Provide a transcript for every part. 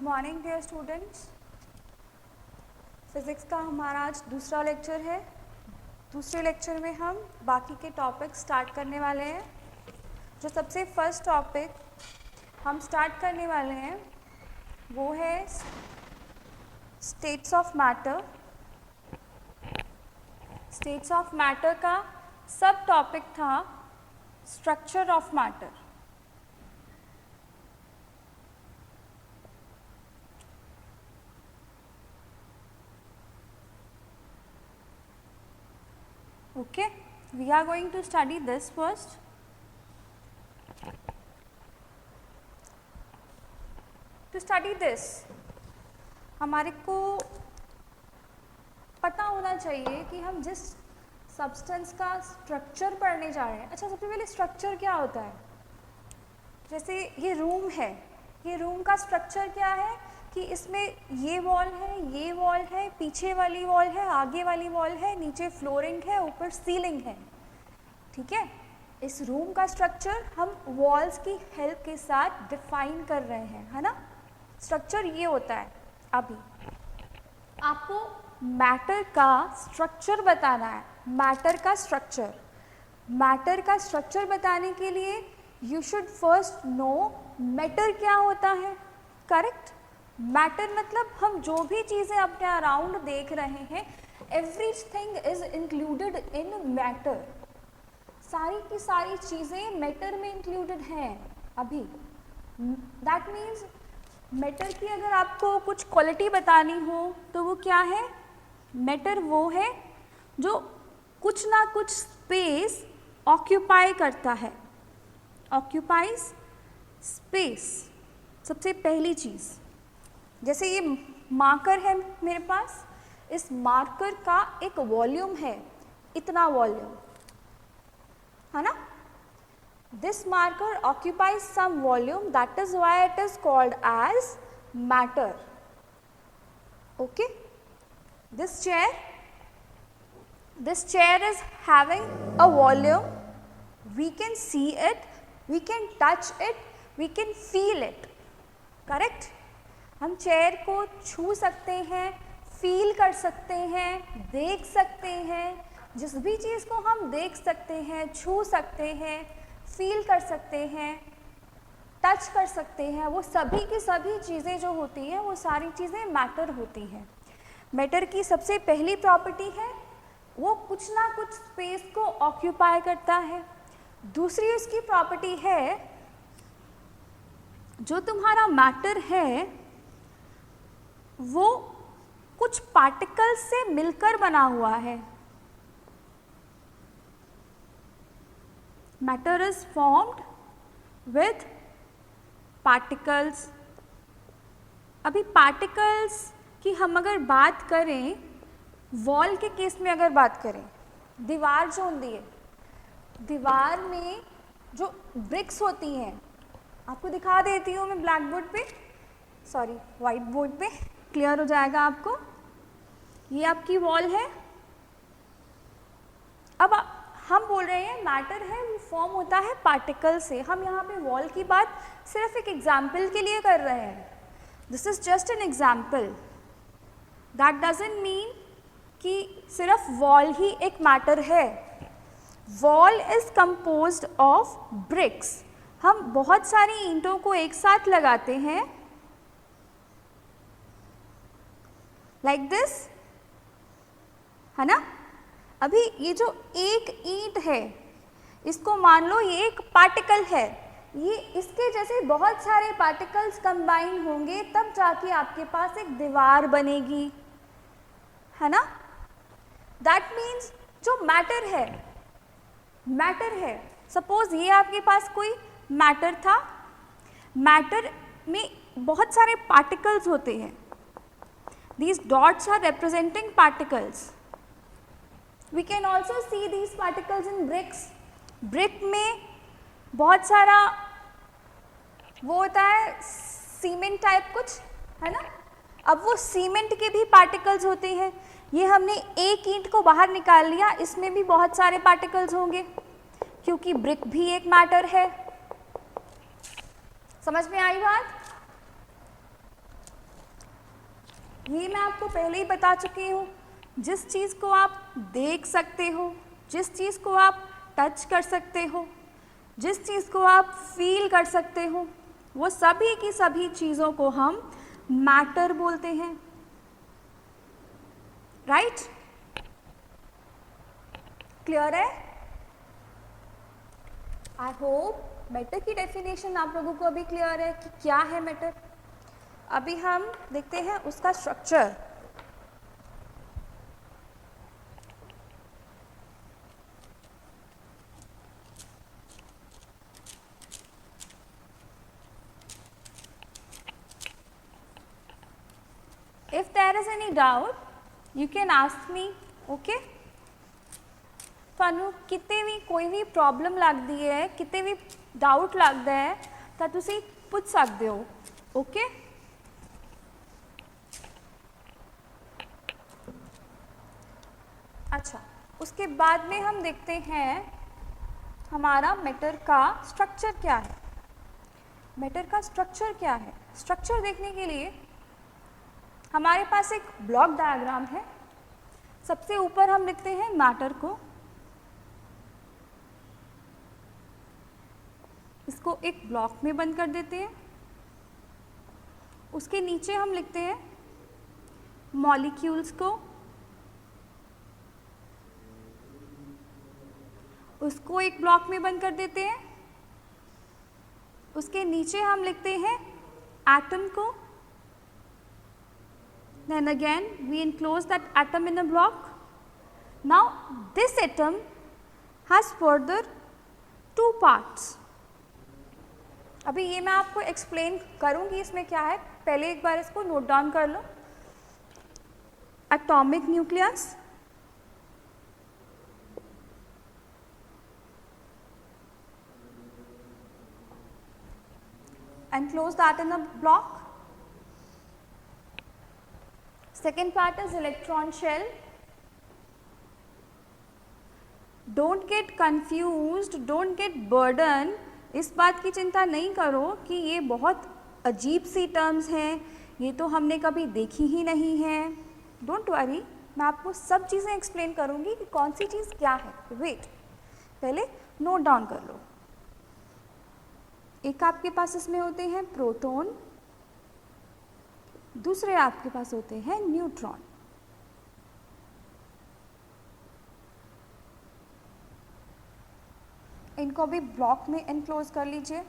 Good morning dear students. Physics का हमारा आज दूसरा लेक्चर है। दूसरे लेक्चर में हम बाकी के टॉपिक स्टार्ट करने वाले हैं। जो सबसे फर्स्ट टॉपिक हम स्टार्ट करने वाले हैं वो है states of matter. States of matter का सब टॉपिक था structure of matter. Okay, we are going to study this first. To study this, हमारे को पता होना चाहिए कि हम जिस सब्सटेंस का स्ट्रक्चर पढ़ने जा रहे हैं। अच्छा, सबसे पहले स्ट्रक्चर क्या होता है? जैसे ये रूम है, ये रूम का स्ट्रक्चर क्या है कि इसमें ये वॉल है, ये वॉल है, पीछे वाली वॉल है, आगे वाली वॉल है, नीचे फ्लोरिंग है, ऊपर सीलिंग है। ठीक है, इस रूम का स्ट्रक्चर हम वॉल्स की हेल्प के साथ डिफाइन कर रहे हैं, है ना। स्ट्रक्चर ये होता है। अभी आपको मैटर का स्ट्रक्चर बताना है। मैटर का स्ट्रक्चर, मैटर का स्ट्रक्चर बताने के लिए you should first know matter क्या होता है। करेक्ट। मैटर मतलब हम जो भी चीज़ें अपने अराउंड देख रहे हैं, everything is included in matter. सारी की सारी चीज़ें मैटर में इंक्लूडेड हैं। अभी दैट मीन्स मैटर की अगर आपको कुछ क्वालिटी बतानी हो तो वो क्या है? मैटर वो है जो कुछ ना कुछ स्पेस ऑक्यूपाई करता है। ऑक्यूपाइज स्पेस, सबसे पहली चीज़। जैसे ये मार्कर है मेरे पास, इस मार्कर का एक वॉल्यूम है, इतना वॉल्यूम, है ना। This marker occupies some volume, that is why it is called as matter. Okay, this chair is having a volume, we can see it, we can touch it, we can feel it. Correct. हम chair को छू सकते हैं, feel कर सकते हैं, देख सकते हैं। जिस भी चीज़ को हम देख सकते हैं, छू सकते हैं, फील कर सकते हैं, टच कर सकते हैं, वो सभी की सभी चीज़ें जो होती हैं वो सारी चीज़ें मैटर होती हैं। मैटर की सबसे पहली प्रॉपर्टी है वो कुछ ना कुछ स्पेस को ऑक्यूपाई करता है। दूसरी उसकी प्रॉपर्टी है जो तुम्हारा मैटर है वो कुछ पार्टिकल्स से मिलकर बना हुआ है। Matter is formed with particles. अभी पार्टिकल्स की हम अगर बात करें, वॉल के केस में अगर बात करें, दीवार जो होती है, दीवार में जो ब्रिक्स होती हैं, आपको दिखा देती हूँ मैं ब्लैक बोर्ड पे, सॉरी वाइट बोर्ड पे, क्लियर हो जाएगा आपको। ये आपकी वॉल है। अब हम बोल रहे हैं मैटर है वो फॉर्म होता है पार्टिकल से। हम यहाँ पे वॉल की बात सिर्फ एक एग्जाम्पल के लिए कर रहे हैं। This is just an example. That doesn't mean कि सिर्फ वॉल ही एक मैटर है। Wall is composed of BRICS. हम बहुत सारी ईंटों को एक साथ लगाते हैं, लाइक दिस, है ना। अभी ये जो एक ईंट है, इसको मान लो ये एक पार्टिकल है, ये इसके जैसे बहुत सारे पार्टिकल्स कंबाइन होंगे तब जाके आपके पास एक दीवार बनेगी, है ना। दैट मीन्स जो मैटर है, मैटर है। सपोज ये आपके पास कोई मैटर था, मैटर में बहुत सारे पार्टिकल्स होते हैं। These dots are representing particles. We can also see these particles in bricks. Brick में बहुत सारा वो होता है सीमेंट टाइप कुछ, है ना। अब वो सीमेंट के भी पार्टिकल्स होते हैं। ये हमने एक ईंट को बाहर निकाल लिया, इसमें भी बहुत सारे पार्टिकल्स होंगे क्योंकि ब्रिक भी एक मैटर है। समझ में आई बात? ये मैं आपको पहले ही बता चुकी हूँ, जिस चीज़ को आप देख सकते हो, जिस चीज़ को आप टच कर सकते हो, जिस चीज़ को आप फील कर सकते हो, वो सभी की सभी चीज़ों को हम मैटर बोलते हैं, राइट? क्लियर है? आई होप मैटर की डेफिनेशन आप लोगों को अभी क्लियर है कि क्या है मैटर। अभी हम देखते हैं उसका structure. If there is any doubt, you can ask me, okay? ਤੁਹਾਨੂੰ ਕਿਤੇ ਵੀ ਕੋਈ ਵੀ ਪ੍ਰੋਬਲਮ ਲੱਗਦੀ ਹੈ, ਕਿਤੇ ਵੀ ਡਾਊਟ ਲੱਗਦਾ ਹੈ ਤਾਂ ਤੁਸੀਂ ਪੁੱਛ ਸਕਦੇ ਹੋ, ओके? अच्छा, उसके बाद में हम देखते हैं हमारा मैटर का स्ट्रक्चर क्या है। मैटर का स्ट्रक्चर क्या है? स्ट्रक्चर देखने के लिए हमारे पास एक ब्लॉक डायग्राम है। सबसे ऊपर हम लिखते हैं मैटर को, इसको एक ब्लॉक में बंद कर देते हैं। उसके नीचे हम लिखते हैं मॉलिक्यूल्स को, उसको एक ब्लॉक में बंद कर देते हैं। उसके नीचे हम लिखते हैं एटम को, then again we enclose that atom in a block. Now this atom has further two parts. अभी ये मैं आपको एक्सप्लेन करूंगी इसमें क्या है, पहले एक बार इसको नोट डाउन कर लो। Atomic nucleus, enclose that in a block. Second part is electron shell. Don't get confused, don't get burdened. इस बात की चिंता नहीं करो कि ये बहुत अजीब सी टर्म्स हैं, ये तो हमने कभी देखी ही नहीं है। डोंट वरी, मैं आपको सब चीज़ें एक्सप्लेन करूँगी कि कौन सी चीज़ क्या है। वेट, पहले नोट डाउन कर लो। एक आपके पास इसमें होते हैं प्रोटॉन, दूसरे आपके पास होते हैं न्यूट्रॉन। इनको भी ब्लॉक में एनक्लोज कर लीजिए।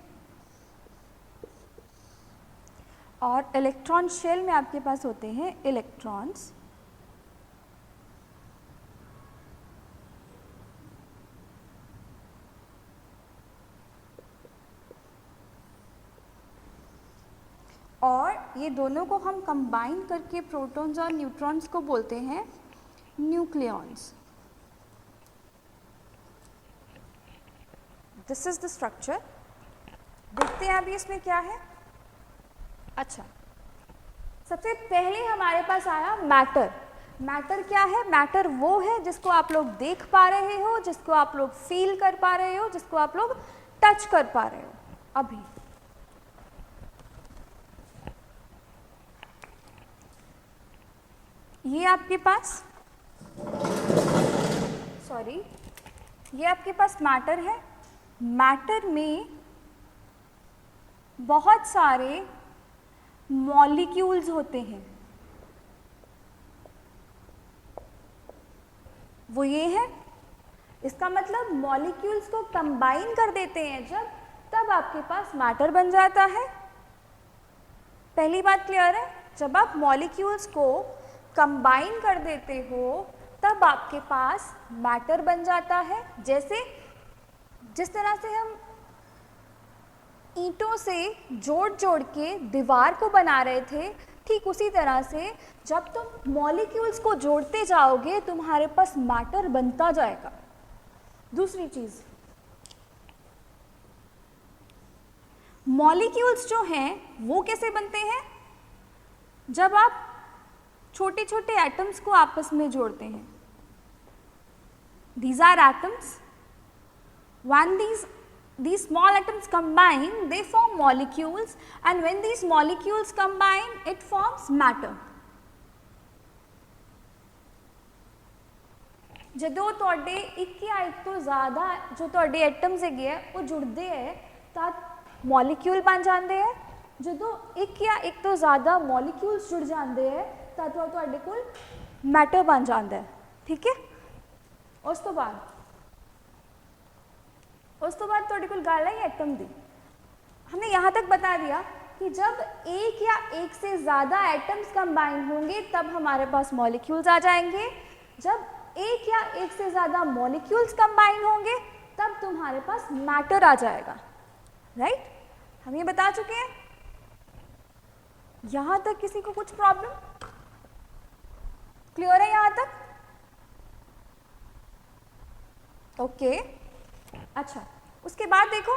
और इलेक्ट्रॉन शेल में आपके पास होते हैं इलेक्ट्रॉन्स, और ये दोनों को हम कंबाइन करके प्रोटॉन्स और न्यूट्रॉन्स को बोलते हैं nucleons. This is the structure. देखते हैं अभी इसमें क्या है। अच्छा, सबसे पहले हमारे पास आया मैटर। मैटर क्या है? मैटर वो है जिसको आप लोग देख पा रहे हो, जिसको आप लोग फील कर पा रहे हो, जिसको आप लोग टच कर पा रहे हो। अभी ये आपके पास ये आपके पास मैटर है। मैटर में बहुत सारे मॉलिक्यूल्स होते हैं, वो ये है। इसका मतलब मॉलिक्यूल्स को कंबाइन कर देते हैं जब, तब आपके पास मैटर बन जाता है। पहली बात क्लियर है? जब आप मॉलिक्यूल्स को कंबाइन कर देते हो तब आपके पास मैटर बन जाता है। जैसे जिस तरह से हम ईंटों से जोड़ जोड़ के दीवार को बना रहे थे, ठीक उसी तरह से जब तुम मॉलिक्यूल्स को जोड़ते जाओगे तुम्हारे पास मैटर बनता जाएगा। दूसरी चीज, मॉलिक्यूल्स जो हैं वो कैसे बनते हैं? जब आप छोटे छोटे एटम्स को आपस में जोड़ते हैं। These are atoms. When these small atoms combine, they form molecules, and when these molecules combine, it forms matter. ਜਦੋਂ ਤੁਹਾਡੇ ਇੱਕ ਜਾਂ ਇੱਕ ਤੋਂ ਜ਼ਿਆਦਾ ਜੋ ਤੁਹਾਡੇ ਐਟਮਸ ਹੈਗੇ ਆ ਉਹ ਜੁੜਦੇ ਹੈ ਤਾਂ ਮੋਲੀਕਿਊਲ ਬਣ ਜਾਂਦੇ ਹੈ। ਜਦੋਂ ਇੱਕ ਜਾਂ ਇੱਕ ਤੋਂ ਜ਼ਿਆਦਾ ਮੋਲੀਕਿਊਲਸ ਜੁੜ ਜਾਂਦੇ ਹੈ ਤਾਂ ਤੁਹਾਡੇ ਕੋਲ मैटर बन जाता है। ठीक है, उस तो बाद थोड़ी कोई गल है एटम दी। हमने यहाँ तक बता दिया कि जब एक या एक से ज़्यादा एटम्स कंबाइन होंगे तब हमारे पास मॉलिक्यूल्स आ जाएंगे। जब एक या एक से ज़्यादा मॉलिक्यूल्स कंबाइन होंगे तब तुम्हारे पास मैटर आ जाएगा। राइट, हम ये बता चुके हैं। यहाँ तक किसी को कुछ प्रॉब्लम? क्लियर है यहाँ तक? ओके अच्छा, उसके बाद देखो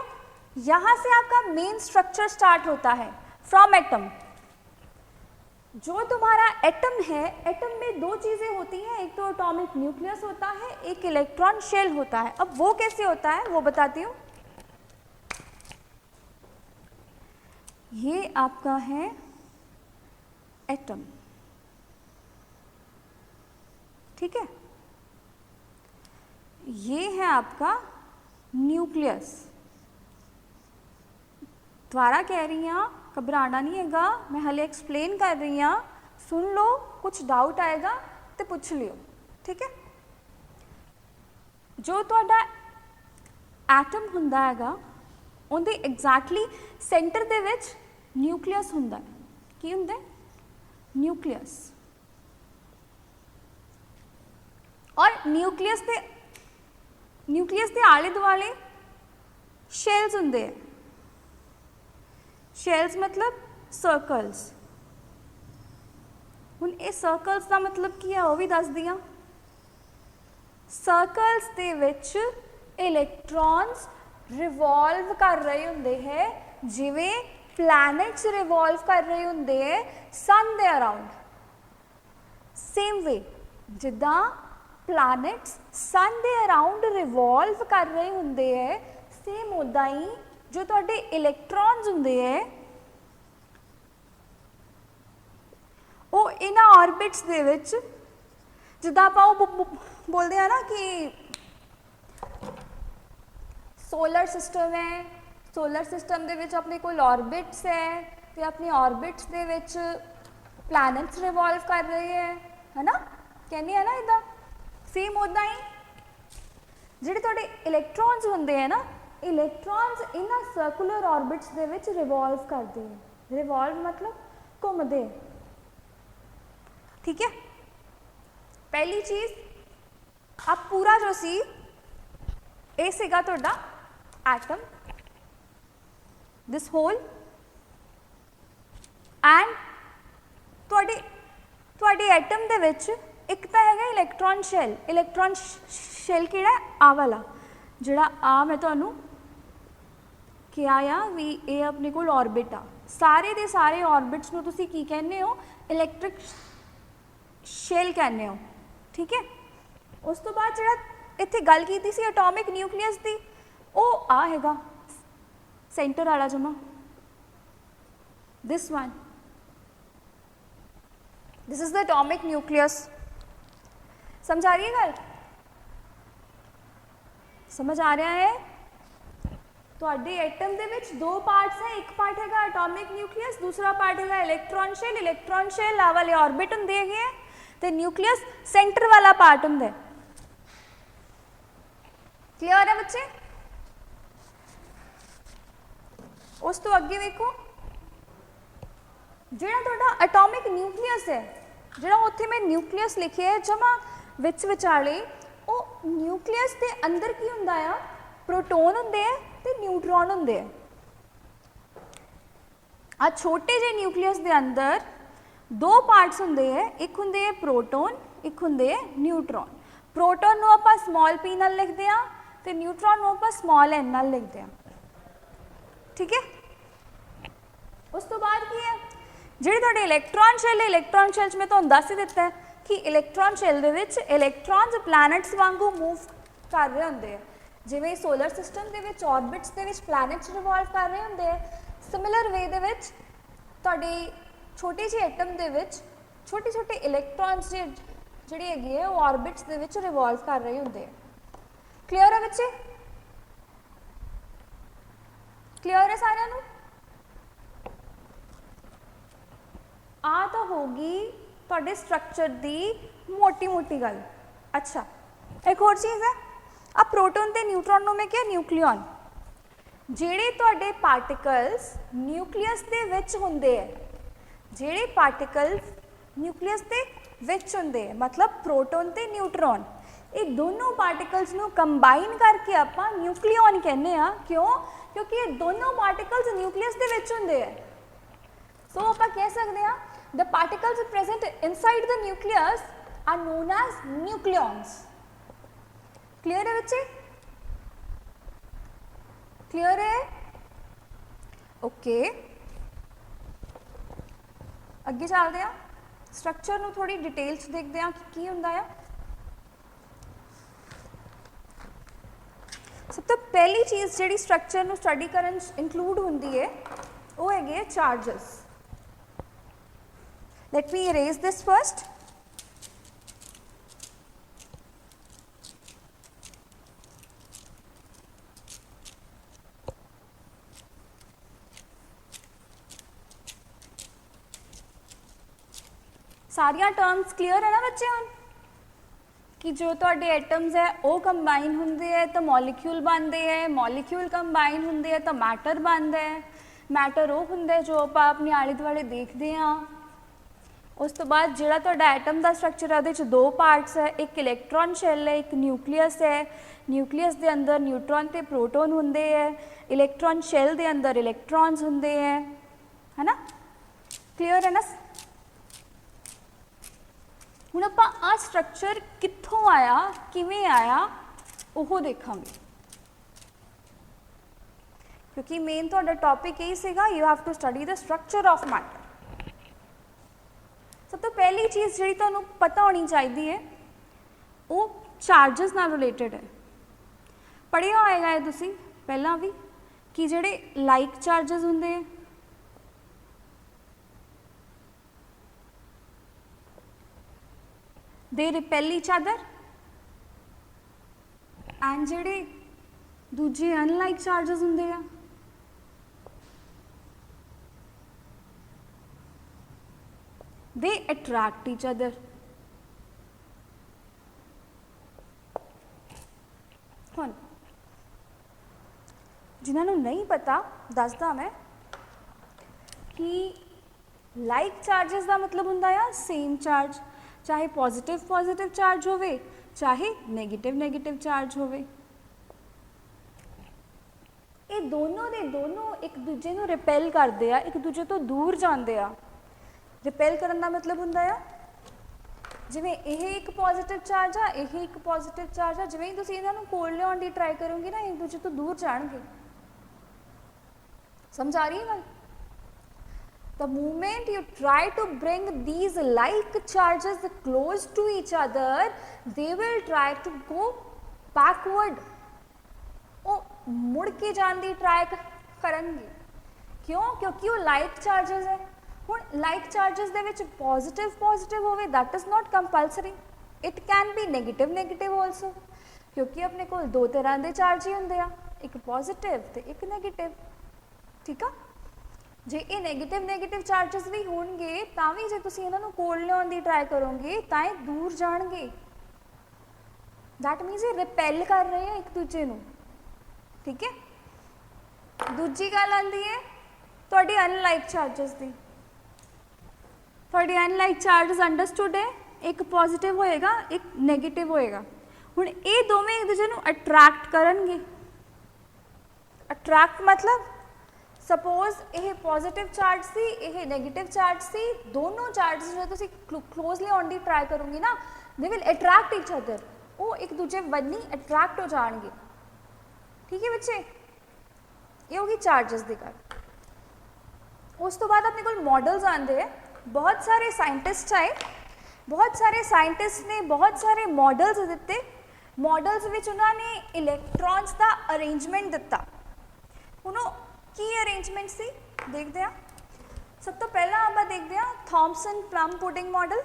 यहाँ से आपका मेन स्ट्रक्चर स्टार्ट होता है फ्रॉम एटम। जो तुम्हारा एटम है, एटम में दो चीज़ें होती हैं, एक तो एटॉमिक न्यूक्लियस होता है, एक इलेक्ट्रॉन शेल होता है। अब वो कैसे होता है वो बताती हूँ। ये आपका है एटम, ठीक है, ये है आपका न्यूक्लियस। दोबारा कह रही हूँ, घबराना नहीं हैगा, मैं हले एक्सप्लेन कर रही हूँ, सुन लो, कुछ डाउट आएगा तो पूछ लियो। ठीक है, जो तुहाडा एटम हुंदा हैगा उनके एग्जैक्टली सेंटर दे विच न्यूक्लियस हुंदा है। की हुंदा है? न्यूक्लियस। और न्यूक्लियस के आले दुआले शेल्स होंगे। शेल्स मतलब सर्कल्स। हुण ये सर्कल्स का मतलब की है वो भी दस दियाँ। सर्कल्स दे विच इलैक्ट्रॉन्स रिवॉल्व कर रहे होंगे है, जिवें प्लैनेट्स रिवॉल्व कर रहे होंगे है सन दे अराउंड। सेम वे जिदा प्लैनेट्स सन दे अराउंड रिवॉल्व कर रहे होंगे है, सेम उदा ही जो तुहाडे इलैक्ट्रॉन्स होंगे है वो इन्हां ऑर्बिट्स दे विच, जिद्दां आपां बोलते हैं ना कि सोलर सिस्टम है, सोलर सिस्टम दे विच अपने कोल ऑर्बिट्स है, तो अपनी ऑर्बिट्स दे विच प्लैनेट्स रिवॉल्व कर रहे हैं, है ना, कहने हैं ना इदा। सेम उदा ही जिहड़े तुहाडे इलैक्ट्रॉन्स होंदे हैं ना, इलैक्ट्रॉन्स इन्हां सर्कुलर ऑर्बिट्स दे विच रिवॉल्व करते हैं। रिवॉल्व मतलब घूमते। ठीक है, पहली चीज़ अब पूरा जो सी ये सीगा तुहाडा एटम, दिस होल, एंड तुहाडे एटम दे विच एक तो है इलैक्ट्रॉन शेल। इलैक्ट्रॉन शेल किहड़ा है? आ वाला जिहड़ा आ मैं तुहानू क्या आ भी ये अपने कोल ऑर्बिट आ। सारे दे सारे ऑर्बिट्स नूं तुसीं की कहने हो? इलैक्ट्रिक शेल कहने हो। ठीक है, उस तो बाद जिहड़ा इत्थे गल कीती सी एटॉमिक न्यूक्लियस दी, वो आ हैगा सेंटर वाला जमा, this one, this is the atomic nucleus. समझ आ रही है गल? समझ आ रहा है? तुहाडे एटम दे विच दो पार्ट्स है, एक पार्ट है एटॉमिक न्यूक्लियस, दूसरा पार्ट है इलैक्ट्रॉन शेल। इलैक्ट्रॉन शेल आ वाले ऑर्बिट होंदे है ते न्यूक्लियस सेंटर वाला पार्ट होंदा है। क्लियर है बच्चे? उस तो अगे देखो, जिहड़ा तुहाडा एटॉमिक न्यूक्लियस है, जिहड़ा उत्थे मैं न्यूक्लियस लिखे है जमा विच विचाले, वो न्यूक्लियस के अंदर की हुंदा आ? प्रोटोन हुंदे है ते न्यूट्रॉन हुंदे है। आ छोटे जे न्यूक्लियस के अंदर दो पार्ट्स होंगे है, एक होंगे प्रोटोन, एक होंगे न्यूट्रॉन। प्रोटोन नूं आपां स्मॉल p नाल लिखते हैं तो न्यूट्रॉन नूं आपां स्मॉल n नाल लिखते हैं। ठीक है, उस तो बाद की है जिहड़े तुहाडे इलैक्ट्रॉन शेल है, इलैक्ट्रॉन शेल च मैं तुहानूं दस ही दिता है कि इलैक्ट्रॉन शेल दे विच इलैक्ट्रॉन्स प्लैनेट्स वांगू मूव कर रहे होंगे है। जिवें सोलर सिस्टम के विच ऑर्बिट्स दे विच प्लैनेट्स रिवॉल्व कर रहे होंगे है, सिमिलर वे दे विच तुहाडे छोटे जे एटम दे विच छोटे छोटे इलैक्ट्रॉन्स जे ਜਿਹੜੀ ਹੈਗੀ ਹੈ ਉਹ ਆਰਬਿਟਸ ਦੇ ਵਿੱਚ ਰਿਵੋਲਵ ਕਰ ਰਹੇ ਹੁੰਦੇ ਆ। ਕਲੀਅਰ ਹੈ ਬੱਚੇ? ਕਲੀਅਰ ਹੈ ਸਾਰਿਆਂ ਨੂੰ? ਆ ਤਾਂ ਹੋਗੀ ਤੁਹਾਡੇ ਸਟਰਕਚਰ ਦੀ ਮੋਟੀ ਮੋਟੀ ਗੱਲ। ਅੱਛਾ, ਇੱਕ ਹੋਰ ਚੀਜ਼ ਹੈ, ਆ ਪ੍ਰੋਟੋਨ ਤੇ ਨਿਊਟਰੋਨ ਨੂੰ ਮੈਂ ਕਿਹਾ ਨਿਊਕਲੀਓਨ। ਜਿਹੜੇ ਤੁਹਾਡੇ ਪਾਰਟੀਕਲਸ ਨਿਊਕਲੀਅਸ ਦੇ ਵਿੱਚ ਹੁੰਦੇ ਹੈ, ਜਿਹੜੇ ਪਾਰਟੀਕਲਸ ਨਿਊਕਲੀਅਸ ਦੇ ਵਿੱਚ ਹੁੰਦੇ ਹੈ, मतलब प्रोटोन ਤੇ ਨਿਊਟਰੋਨ, ਇਹ ਦੋਨੋਂ ਪਾਰਟੀਕਲਸ ਨੂੰ ਕੰਬਾਈਨ ਕਰਕੇ ਆਪਾਂ ਨਿਊਕਲੀਓਨ ਕਹਿੰਦੇ ਆ। ਕਿਉਂ? ਕਿਉਂਕਿ ਇਹ ਦੋਨੋਂ ਪਾਰਟੀਕਲਸ ਨਿਊਕਲੀਅਸ ਦੇ ਵਿੱਚ ਹੁੰਦੇ ਹੈ। ਸੋ ਆਪਾਂ ਕਹਿ ਸਕਦੇ ਹਾਂ the particles present inside the nucleus are known as nucleons. Clear है बच्चे? Clear है? Okay. ਅੱਗੇ ਚੱਲਦੇ ਹਾਂ, ਸਟਰਕਚਰ ਨੂੰ ਥੋੜੀ ਡਿਟੇਲ ਚ ਦੇਖਦੇ ਹਾਂ ਕਿ ਕੀ ਹੁੰਦਾ ਆ। ਸਭ ਤੋਂ ਪਹਿਲੀ ਚੀਜ਼ ਜਿਹੜੀ ਸਟਰਕਚਰ ਨੂੰ ਸਟੱਡੀ ਕਰਨ ਚ ਇਨਕਲੂਡ ਹੁੰਦੀ ਹੈ ਉਹ ਹੈਗੇ charges. Let me erase this first. सारिया टर्म्स क्लियर है ना बच्चे हुण कि जो तुहाडे एटम्स है वो कंबाइन होंदे है तो मॉलिक्यूल बनते हैं, मॉलिक्यूल कंबाइन होंदे है तो मैटर बनता है, मैटर वो हुंदा है जो आपां अपने आले दुआले देखते हैं। उस तो बाद जिहड़ा तुहाडा एटम का स्ट्रक्चर है उहदे च दो पार्ट्स है, एक इलैक्ट्रॉन शैल है, एक न्यूक्लियस है। न्यूक्लियस के अंदर न्यूट्रॉन ते प्रोटोन होंदे है, इलैक्ट्रॉन शैल के अंदर इलैक्ट्रॉन्स होंदे है ना। क्लियर है ना? हुण आपां आ स्ट्रक्चर कित्थों आया, किवें आया, वो देखांगे, क्योंकि मेन तुहाडा टॉपिक यही सीगा, you have to study the structure of matter. सब तो पहली चीज़ जी तुहानूं पता होनी चाहिए है वो चार्जिस नाल रिलेटेड है। पढ़िया होएगा ये तुसीं पहलां भी कि जिहड़े लाइक चार्जिस हुंदे है they repel each other and जिहड़े दूजे अनलाइक चार्जिस हुंदे आ they attract each other. हुण जिन्होंने नहीं पता दसदा मैं कि लाइक चार्जिस का मतलब हुंदा है सेम चार्ज, चाहे पॉजिटिव पॉजिटिव चार्ज होवे चाहे नेगेटिव नेगेटिव चार्ज होवे। ये दोनों दे दोनों एक दूजे को रिपेल करते हैं, एक दूजे तो दूर जाते हैं। रिपेल करने का मतलब होंदा है जिवें यह एक पॉजिटिव चार्ज आ, यह एक पॉजिटिव चार्ज आ, जिवें ही तुसीं इन्हां नूं कोल लिआउण दी ट्राई करोगे ना एक दूजे तो दूर जाणगे। समझ आ रही है गल? The moment you try to bring these like charges close to each other, they will try to go backward. वो मुड़ के जाण दी ट्राई करनगे। क्यों? क्योंकि वो लाइक चार्जेस है। हुण लाइक चार्जिस दे विच पॉजिटिव पॉजिटिव होवे that is not compulsory, it can be negative negative also, क्योंकि अपने कोल दो तरह के चार्ज ही होंदे आ, एक पॉजिटिव ते एक नेगेटिव। ठीक आ? जे ये नेगेटिव नेगेटिव चार्जिस भी होणगे तां भी जे तुसीं इन्हां नूं कोल लिआउण दी ट्राई करोगे तां ये दूर जाणगे। दैट मीनस ये रिपेल कर रहे हैं एक दूजे नूं। ठीक है? दूजी गल आंदी है तुहाडी अनलाइक चार्जिस दी। थोड़े अनलाइक चार्जिस अंडरस्टूड है, एक पॉजिटिव होएगा एक नेगेटिव होएगा। हुण ये दोवें एक दूजे नूं अट्रैक्ट करनगे। अट्रैक्ट मतलब सपोज यह पॉजिटिव चार्ज सी यह नेगेटिव चार्ज सी, दोनों चार्जिस जो तुसीं क्लोजली आउण दी ट्राई करोगे ना they will attract each other, वो एक दूजे वन्नी अट्रैक्ट हो जाएंगे। ठीक है बच्चे? ये होगी चार्जिस की गल। उस तो बाद अपने कोल मॉडल्स आते हैं, बहुत सारे साइंटिस्ट आए, बहुत सारे साइंटिस्ट ने बहुत सारे मॉडल्स दिते। मॉडल्स विच उन्होंने इलैक्ट्रॉन्स का अरेंजमेंट दिता। उन्होंने की अरेंजमेंट सी देखते हैं। सब तो पहला आप देखते हैं Thomson plum pudding model.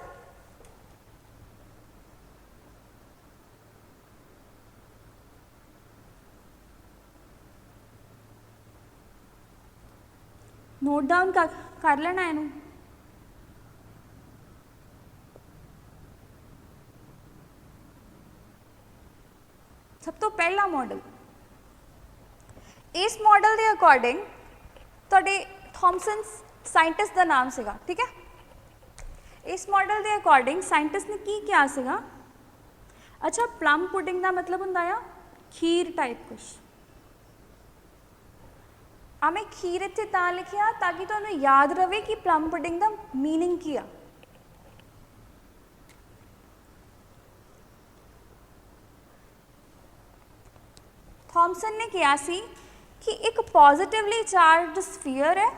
Note down ਕਰ ਲੈਣਾ ਇਹਨੂੰ। ਸਭ ਤੋਂ ਪਹਿਲਾ ਮਾਡਲ, ਇਸ ਮਾਡਲ ਦੇ ਅਕੋਰਡਿੰਗ ਤੁਹਾਡੇ ਥॉमसन ਸਾਇੰਟਿਸਟ ਦਾ ਨਾਮ ਸੀਗਾ, ਠੀਕ ਹੈ। ਇਸ ਮਾਡਲ ਦੇ ਅਕੋਰਡਿੰਗ ਸਾਇੰਟਿਸਟ ਨੇ ਕੀ ਕਿਹਾ ਸੀਗਾ, ਅੱਛਾ ਪਲਮ ਪੁਡਿੰਗ ਦਾ ਮਤਲਬ ਹੁੰਦਾ ਆ ਖੀਰ ਟਾਈਪ ਕੁਛ। ਆ ਮੈਂ ਖੀਰ ਇੱਥੇ ਤਾਂ ਲਿਖਿਆ ਤਾਂ ਕਿ ਤੁਹਾਨੂੰ ਯਾਦ ਰਵੇ ਕਿ ਪਲਮ ਪੁਡਿੰਗ ਦਾ ਮੀਨਿੰਗ ਕੀ ਆ। ਥॉमसन ने किया सी कि एक पॉजिटिवली चार्ज स्फीयर है।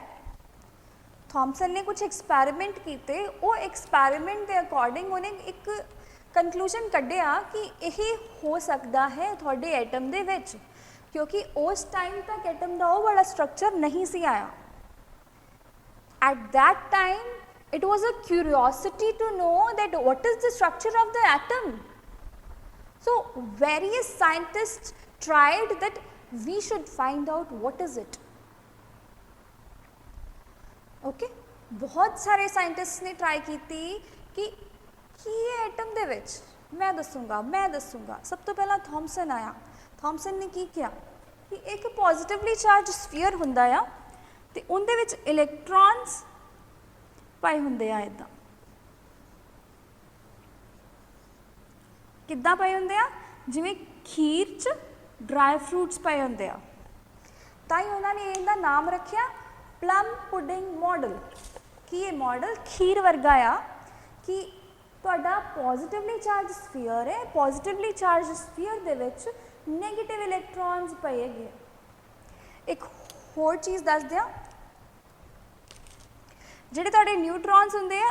थॉमसन ने कुछ एक्सपैरीमेंट किए, वो एक्सपैरीमेंट के अकॉर्डिंग उन्हें एक कंक्लूजन कढ़िया कि यही हो सकता है थोड़े एटम दे विच, क्योंकि उस टाइम तक एटम का वो बड़ा स्ट्रक्चर नहीं सी आया। At that time it was a curiosity to know that what is the structure of the atom. So various scientists tried that we should find out what is it. Okay, बहुत सारे scientist ने try की थी कि ये atom दे विच मैं दसूँगा। सब तो पहला थॉमसन आया। थॉमसन ने की किया कि एक पॉजिटिवली चार्ज स्फीयर हुंदा आ ते उनदे विच इलैक्ट्रॉन्स पाए हुंदे आ। इदां किद्दां पाए हुंदे आ, जिवें खीर च ड्राई फ्रूट्स पाए होंगे आ, ताई उन्होंने इहदा नाम रखिया प्लम पुडिंग मॉडल। कि ये मॉडल खीर वर्गा आ कि तुहाडा पॉजिटिवली चार्ज स्फीयर है, पॉजिटिवली चार्ज स्फीयर दे विच नैगेटिव इलैक्ट्रॉन्स पए गए। एक होर चीज़ दस दियां, जिहड़े तुहाडे न्यूट्रॉन्स हुंदे आ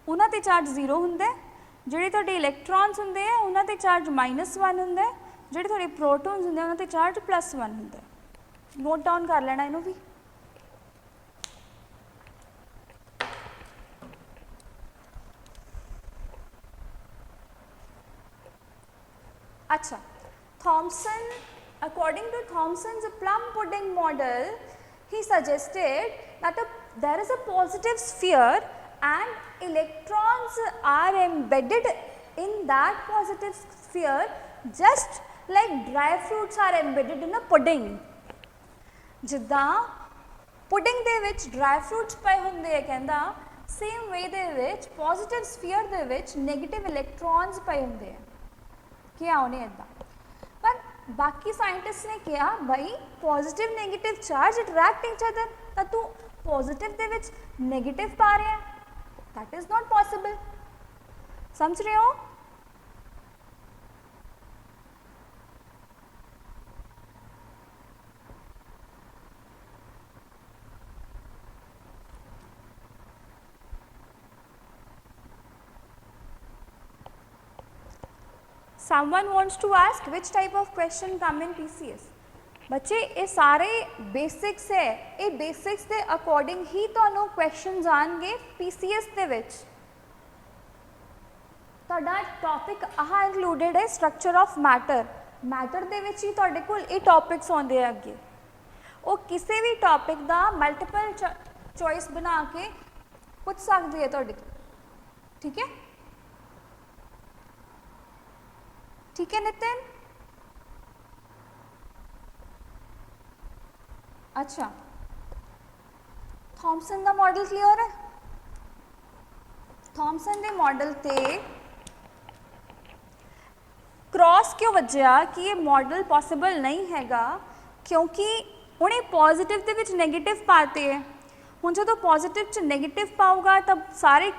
उन्हां ते चार्ज 0 हुंदा है, जिहड़े तुहाडे इलैक्ट्रॉन्स हुंदे आ उन्हां ते चार्ज -1 हुंदा है, ਜਿਹੜੇ ਤੁਹਾਡੇ ਪ੍ਰੋਟੋਨਸ ਹੁੰਦੇ ਉਹਨਾਂ ਤੇ ਚਾਰਜ +1 ਹੁੰਦਾ। ਨੋਟ ਡਾਊਨ ਕਰ ਲੈਣਾ ਇਹਨੂੰ ਵੀ। अच्छा, Thomson, according to Thomson's plum pudding model, he suggested that there is a positive sphere and electrons are embedded in that positive sphere just like dry fruits are embedded in a pudding। जिद्दां pudding दे विच dry fruits पए हुंदे है, कहंदा same way दे विच positive sphere दे विच नैगेटिव इलैक्ट्रॉन्स पए हुंदे है। क्या उन्हें इदां, पर बाकी साइंटिस्ट ने कहा भाई positive negative charge attract each other, तां तू पॉजिटिव दे विच नैगेटिव पा रहा है, दैट इज़ नॉट पॉसिबल। समझ रहे हो? Someone wants to ask which type of question come in PCS। बच्चे ये सारे बेसिक्स है, ये बेसिक्स के अकॉर्डिंग ही तुहानू क्वेश्चन आएंगे PCS दे विच। तुहाडा टॉपिक आह इंक्लूडेड है स्ट्रक्चर ऑफ मैटर। मैटर दे विच ही तुहाडे कोल ये टॉपिक्स आउंदे हैं अगे। वो किसी भी टॉपिक का मल्टीपल चॉइस बना के पूछ सकती है तुहाडे तो, ठीक है? ठीक है नितिन? अच्छा, थॉमसन का मॉडल क्लियर है? थॉमसन के मॉडल ते क्रॉस क्यों वजया कि ये मॉडल पॉसिबल नहीं हैगा, क्योंकि उन्हें पॉजिटिव के विच नैगेटिव पाते हैं। हुण जो पॉजिटिव च नैगेटिव पाऊगा तब सारे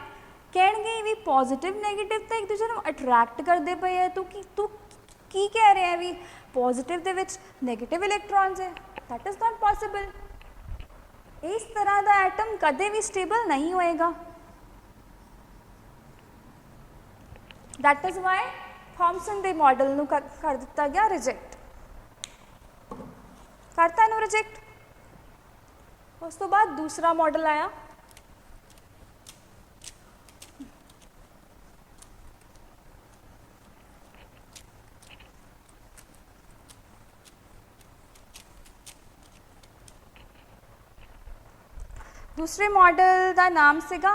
कहणगे भी पॉजिटिव नैगेटिव तो एक दूसरे को अट्रैक्ट करते पे है। तू की कह रहे हैं भी पॉजिटिव दे विच नैगेटिव इलैक्ट्रॉन्स है, दैट इज़ नॉट पॉसिबल। इस तरह का एटम कदे भी स्टेबल नहीं होएगा। दैट इज़ वाई थॉमसन के मॉडल नू कर दिता गया रिजेक्ट, करता इनू रिजेक्ट। उस तो बाद दूसरा मॉडल आया, दूसरे मॉडल का नाम सीगा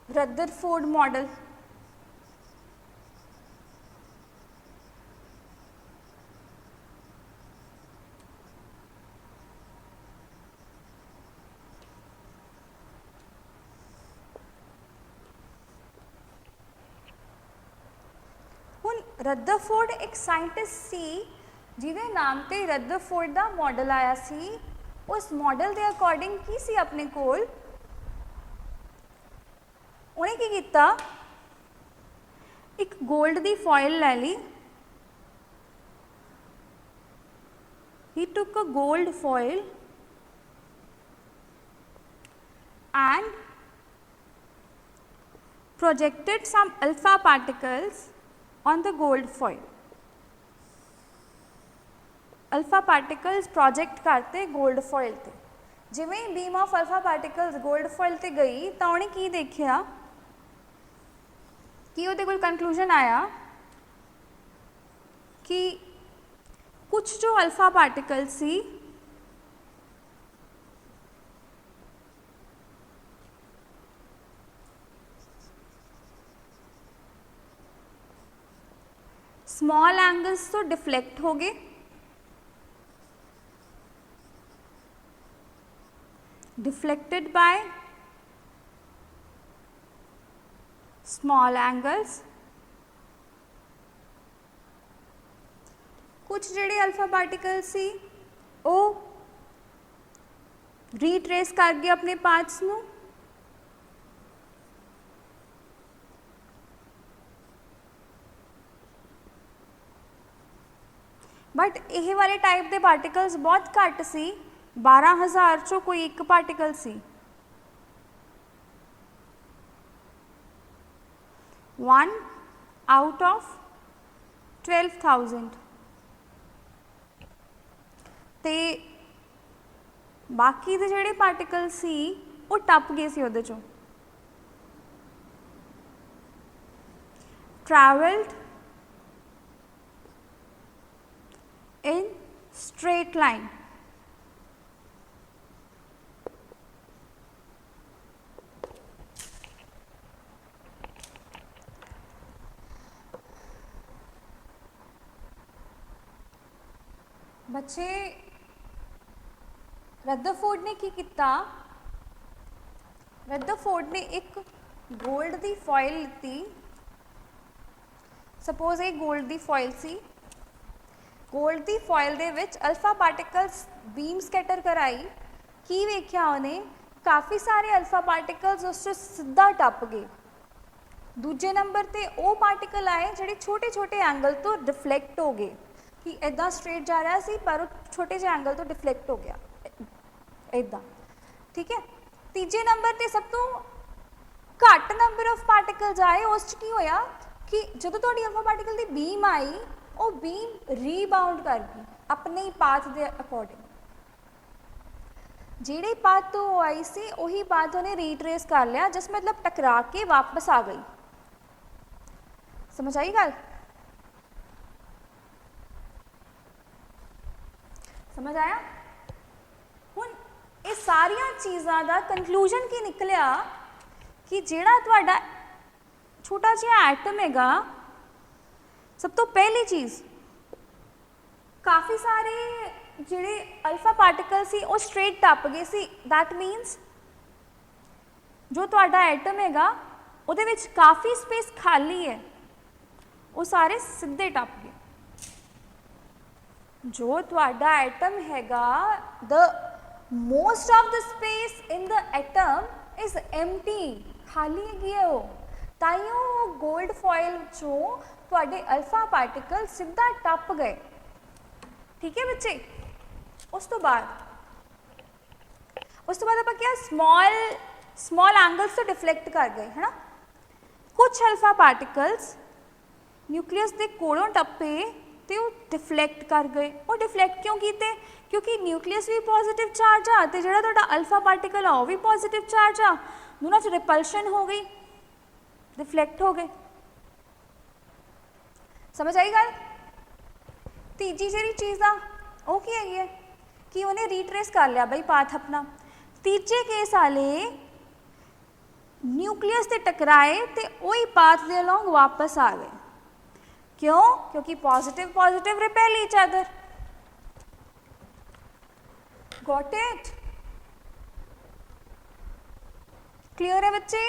रदरफोर्ड मॉडल। ਹੁਣ रदरफोर्ड एक साइंटिस्ट सी जिहदे नाम ते रदरफोर्ड का मॉडल आया सी। उस मॉडल के अकॉर्डिंग की सी अपने कोल, उन्हें की किया, एक गोल्ड की फॉयल लै ली। He took a gold foil and projected some alpha particles on the gold foil। Alpha particles project करते गोल्ड फॉयल ते। जिवें beam of alpha particles gold foil ते गई तो उन्हें की देखिया कि उहदे कोल कंक्लूजन आया कि कुछ जो alpha particles C small angles तो डिफ्लेक्ट हो गए, deflected by small angles। कुछ जिहड़े अल्फा पार्टिकल सी वो रीट्रेस कर गए अपने पाथ्स नूं, बट यह वाले टाइप के पार्टिकल्स बहुत घट सी। 12,000 चो कोई एक पार्टिकल सी। 1 आउट ऑफ 12,000 ते बाकी दे जिहड़े पार्टिकल सी वो टप गए सी उहदे चों। Travelled in straight line. बच्चे रदरफोर्ड ने की किया, रदरफोर्ड ने एक गोल्ड की फॉयल ली। सपोज एक गोल्ड की फॉयल सी। गोल्ड की फॉयल दे विच अल्फा पार्टिकल्स बीम स्कैटर कराई। की वेख्या उन्हें काफ़ी सारे अल्फा पार्टिकल्स उस सीधा टप गए। दूजे नंबर ते वो पार्टिकल आए जिहड़े छोटे छोटे एंगल तो डिफ्लैक्ट हो गए कि इदा स्ट्रेट जा रहा सी पर छोटे जे एंगल तो डिफ्लैक्ट हो गया इदा। ठीक है। तीजे नंबर ते सब तो घट नंबर ऑफ पार्टिकल्स आए। उस की होया कि जो थोड़ी अल्फा पार्टिकल की बीम आई वो बीम रीबाउंड कर गई अपने ही पाथ के अकॉर्डिंग। जिहड़े पाथ तो वो आई सी उही पाथ उन्हें रीट्रेस कर लिया, जिस मतलब टकरा के वापस आ गई। समझ आई गल? समझ आया? हुण ये सारिया चीज़ों का कंक्लूजन की निकलिया कि जिहड़ा तुहाडा छोटा जिहा एटम हैगा, सब तो पहली चीज़ काफ़ी सारे जिहड़े अल्फा पार्टिकल सी वो स्ट्रेट टप गए सी। दैट मीनस जो तुहाडा एटम हैगा उहदे विच काफ़ी स्पेस खाली है, वो सारे सीधे टप गए। जो तुहाडा एटम हैगा the most of the space in the atom is empty, खाली हैगी है वो। ताइयों गोल्ड फॉयल चों तुहाडे अल्फा पार्टिकल सीधा टप गए। ठीक है बच्चे? उस तो बाद आप क्या स्मॉल एंगल्स तो डिफ्लैक्ट कर गए है ना। कुछ अल्फा पार्टिकल्स न्यूक्लियस के कोलों टप्पे तो वो डिफ्लैक्ट कर गए। वो डिफ्लैक्ट क्यों किए? क्योंकि न्यूक्लियस भी पॉजिटिव चार्ज आ तो जो अल्फा पार्टिकल आ भी पॉजिटिव चार्ज आ, दोनों च रिपल्शन हो गई, डिफ्लैक्ट हो गए। समझ आई गल? तीजी जी चीज़ आ वो की है कि उन्हें रीट्रेस कर लिया बई पाथ अपना। तीजे केस वाले न्यूक्लियस से टकराए तो वही पाथ के अलोंग वापस आ गए। क्यों? क्योंकि positive positive repel each other. Got it? Clear है बच्चे?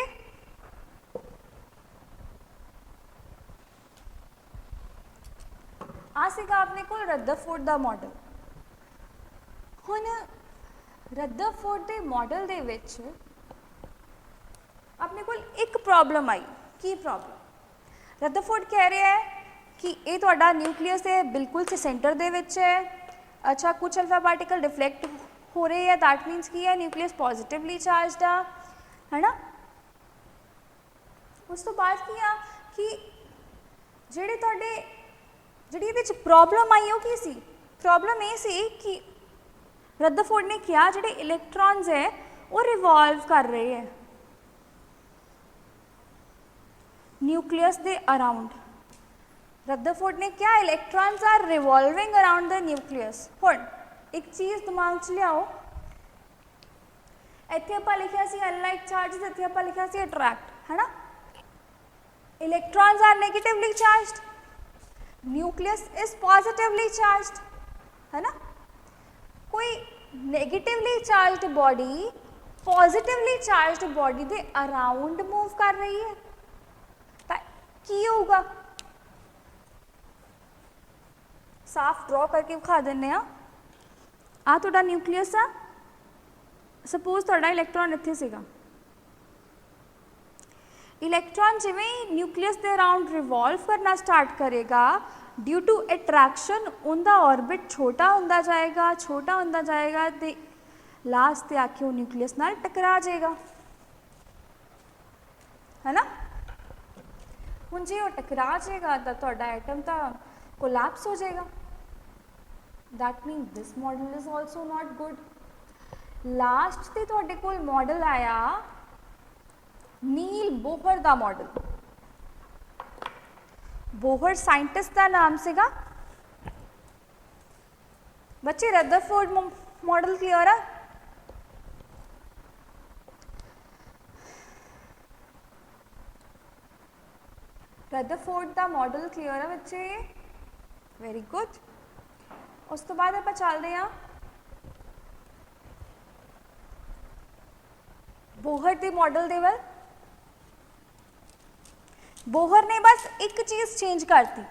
आ सीगा अपने को रदरफोर्ड का मॉडल। हुण रदरफोर्ड के मॉडल दे विच अपने को एक प्रॉब्लम आई। की प्रॉब्लम? रदरफोर्ड कह रहा है कि ये तुहाडा न्यूक्लियस है बिल्कुल से सेंटर दे विच है। अच्छा, कुछ अल्फा पार्टिकल डिफ्लैक्ट हो रहे हैं, दैट मीनस की है न्यूक्लियस पॉजिटिवली चार्जड आ, है ना। उस तो बाद की आ कि जिहड़े तुहाडे जिहड़ी इहदे विच प्रॉब्लम आई वो की सी? प्रॉब्लम ये सी कि रदरफोर्ड ने कहा जिहड़े इलैक्ट्रॉन्स है वो रिवॉल्व कर रहे हैं न्यूक्लियस के अराउंड। रदरफोर्ड ने क्या? Electrons are revolving around the nucleus. हुण एक चीज़ दिमाग च लियाओ, इत्थे आपां लिखिया सी अनलाइक चार्ज, इत्थे आपां लिखिया सी अट्रैक्ट, है ना। Electrons are negatively charged, nucleus is positively charged, है ना। कोई negatively charged body positively charged body के अराउंड मूव कर रही है तो की होगा? साफ ड्रॉ करके विखा देने। आ तुहाडा न्यूक्लियस आ, सपोज तुहाडा इलैक्ट्रॉन इत्थे सीगा। इलैक्ट्रॉन जिवें न्यूक्लियस के अराउंड रिवॉल्व करना स्टार्ट करेगा, ड्यू टू अट्रैक्शन उनका ऑर्बिट छोटा होंदा जाएगा, छोटा होंदा जाएगा तो लास्ट ते आके वो न्यूक्लियस नाल टकरा जाएगा, है ना। हुण जे वो टकरा जाएगा तो तुहाडा एटम तो कोलैप्स हो जाएगा। That mean this model is also not good. Last ते तुहाडे कोल मॉडल आया नील बोहर का मॉडल। बोहर साइंटिस्ट का नाम सीगा। बच्चे रदरफोर्ड मॉडल क्लियर है? रदरफोर्ड का मॉडल क्लियर है बच्चे? Very good. उस तो बाद आप चलते हैं बोहर के मॉडल दे वल। बोहर ने बस एक चीज़ चेंज करती।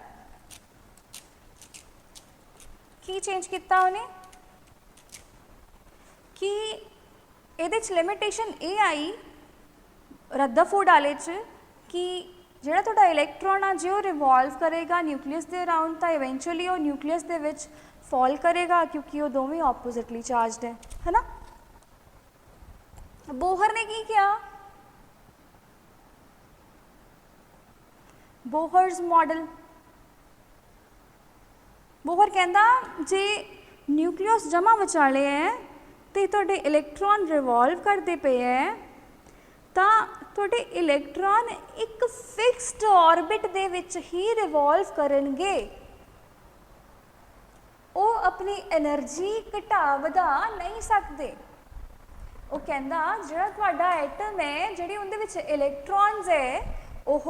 की चेंज किया उन्हें? कि ये लिमिटेशन ये आई रदरफोर्ड वाले कि जिहड़ा तुहाडा इलैक्ट्रॉन आ जो रिवॉल्व करेगा न्यूक्लियस के अराउंड तो इवेंचुअली वो न्यूक्लियस के विच फॉल करेगा क्योंकि वो दोवें ऑपोजिटली चार्जड है ना। बोहर ने की किया? Bohr's model. बोहर कहता जे न्यूक्लियस जमा विचाले है तो तुहाडे इलैक्ट्रॉन रिवॉल्व करते पे है तो तुहाडे इलैक्ट्रॉन एक फिक्स्ड ऑर्बिट दे विच ही रिवॉल्व करनगे। वो अपनी एनर्जी घटा वधा नहीं सकते। वो कहता जिहड़ा तुहाडा एटम है जिहड़ी उहदे विच इलैक्ट्रॉन्स है ओह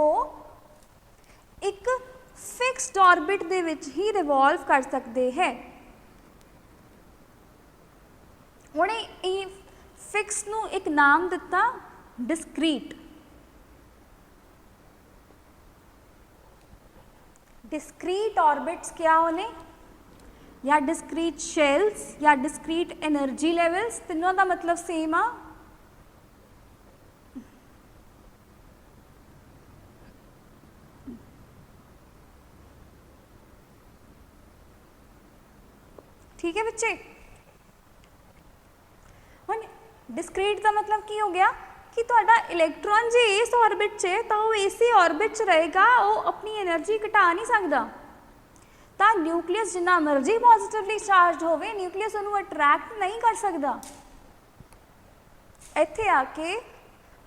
एक फिक्स्ड ऑर्बिट दे विच ही रिवॉल्व कर सकते हैं। उन्हें फिक्स नू एक नाम दिता डिस्क्रीट। डिस्क्रीट ऑर्बिट्स क्या होने या डिस्क्रीट शेल्स या डिस्क्रीट एनर्जी लेवल्स, तीनों का मतलब सेम आ। ठीक है बच्चे। हुण डिस्क्रीट का मतलब की हो गया कि तुहाडा इलैक्ट्रॉन जे इस ऑर्बिट च है तो वो इसी ऑर्बिट च रहेगा, वो अपनी एनर्जी घटा नहीं सकता। तो न्यूक्लियस जिन्ना मर्जी पॉजिटिवली चार्ज होवे न्यूक्लियस उन्होंने अट्रैक्ट नहीं कर सकता। इत्थे आके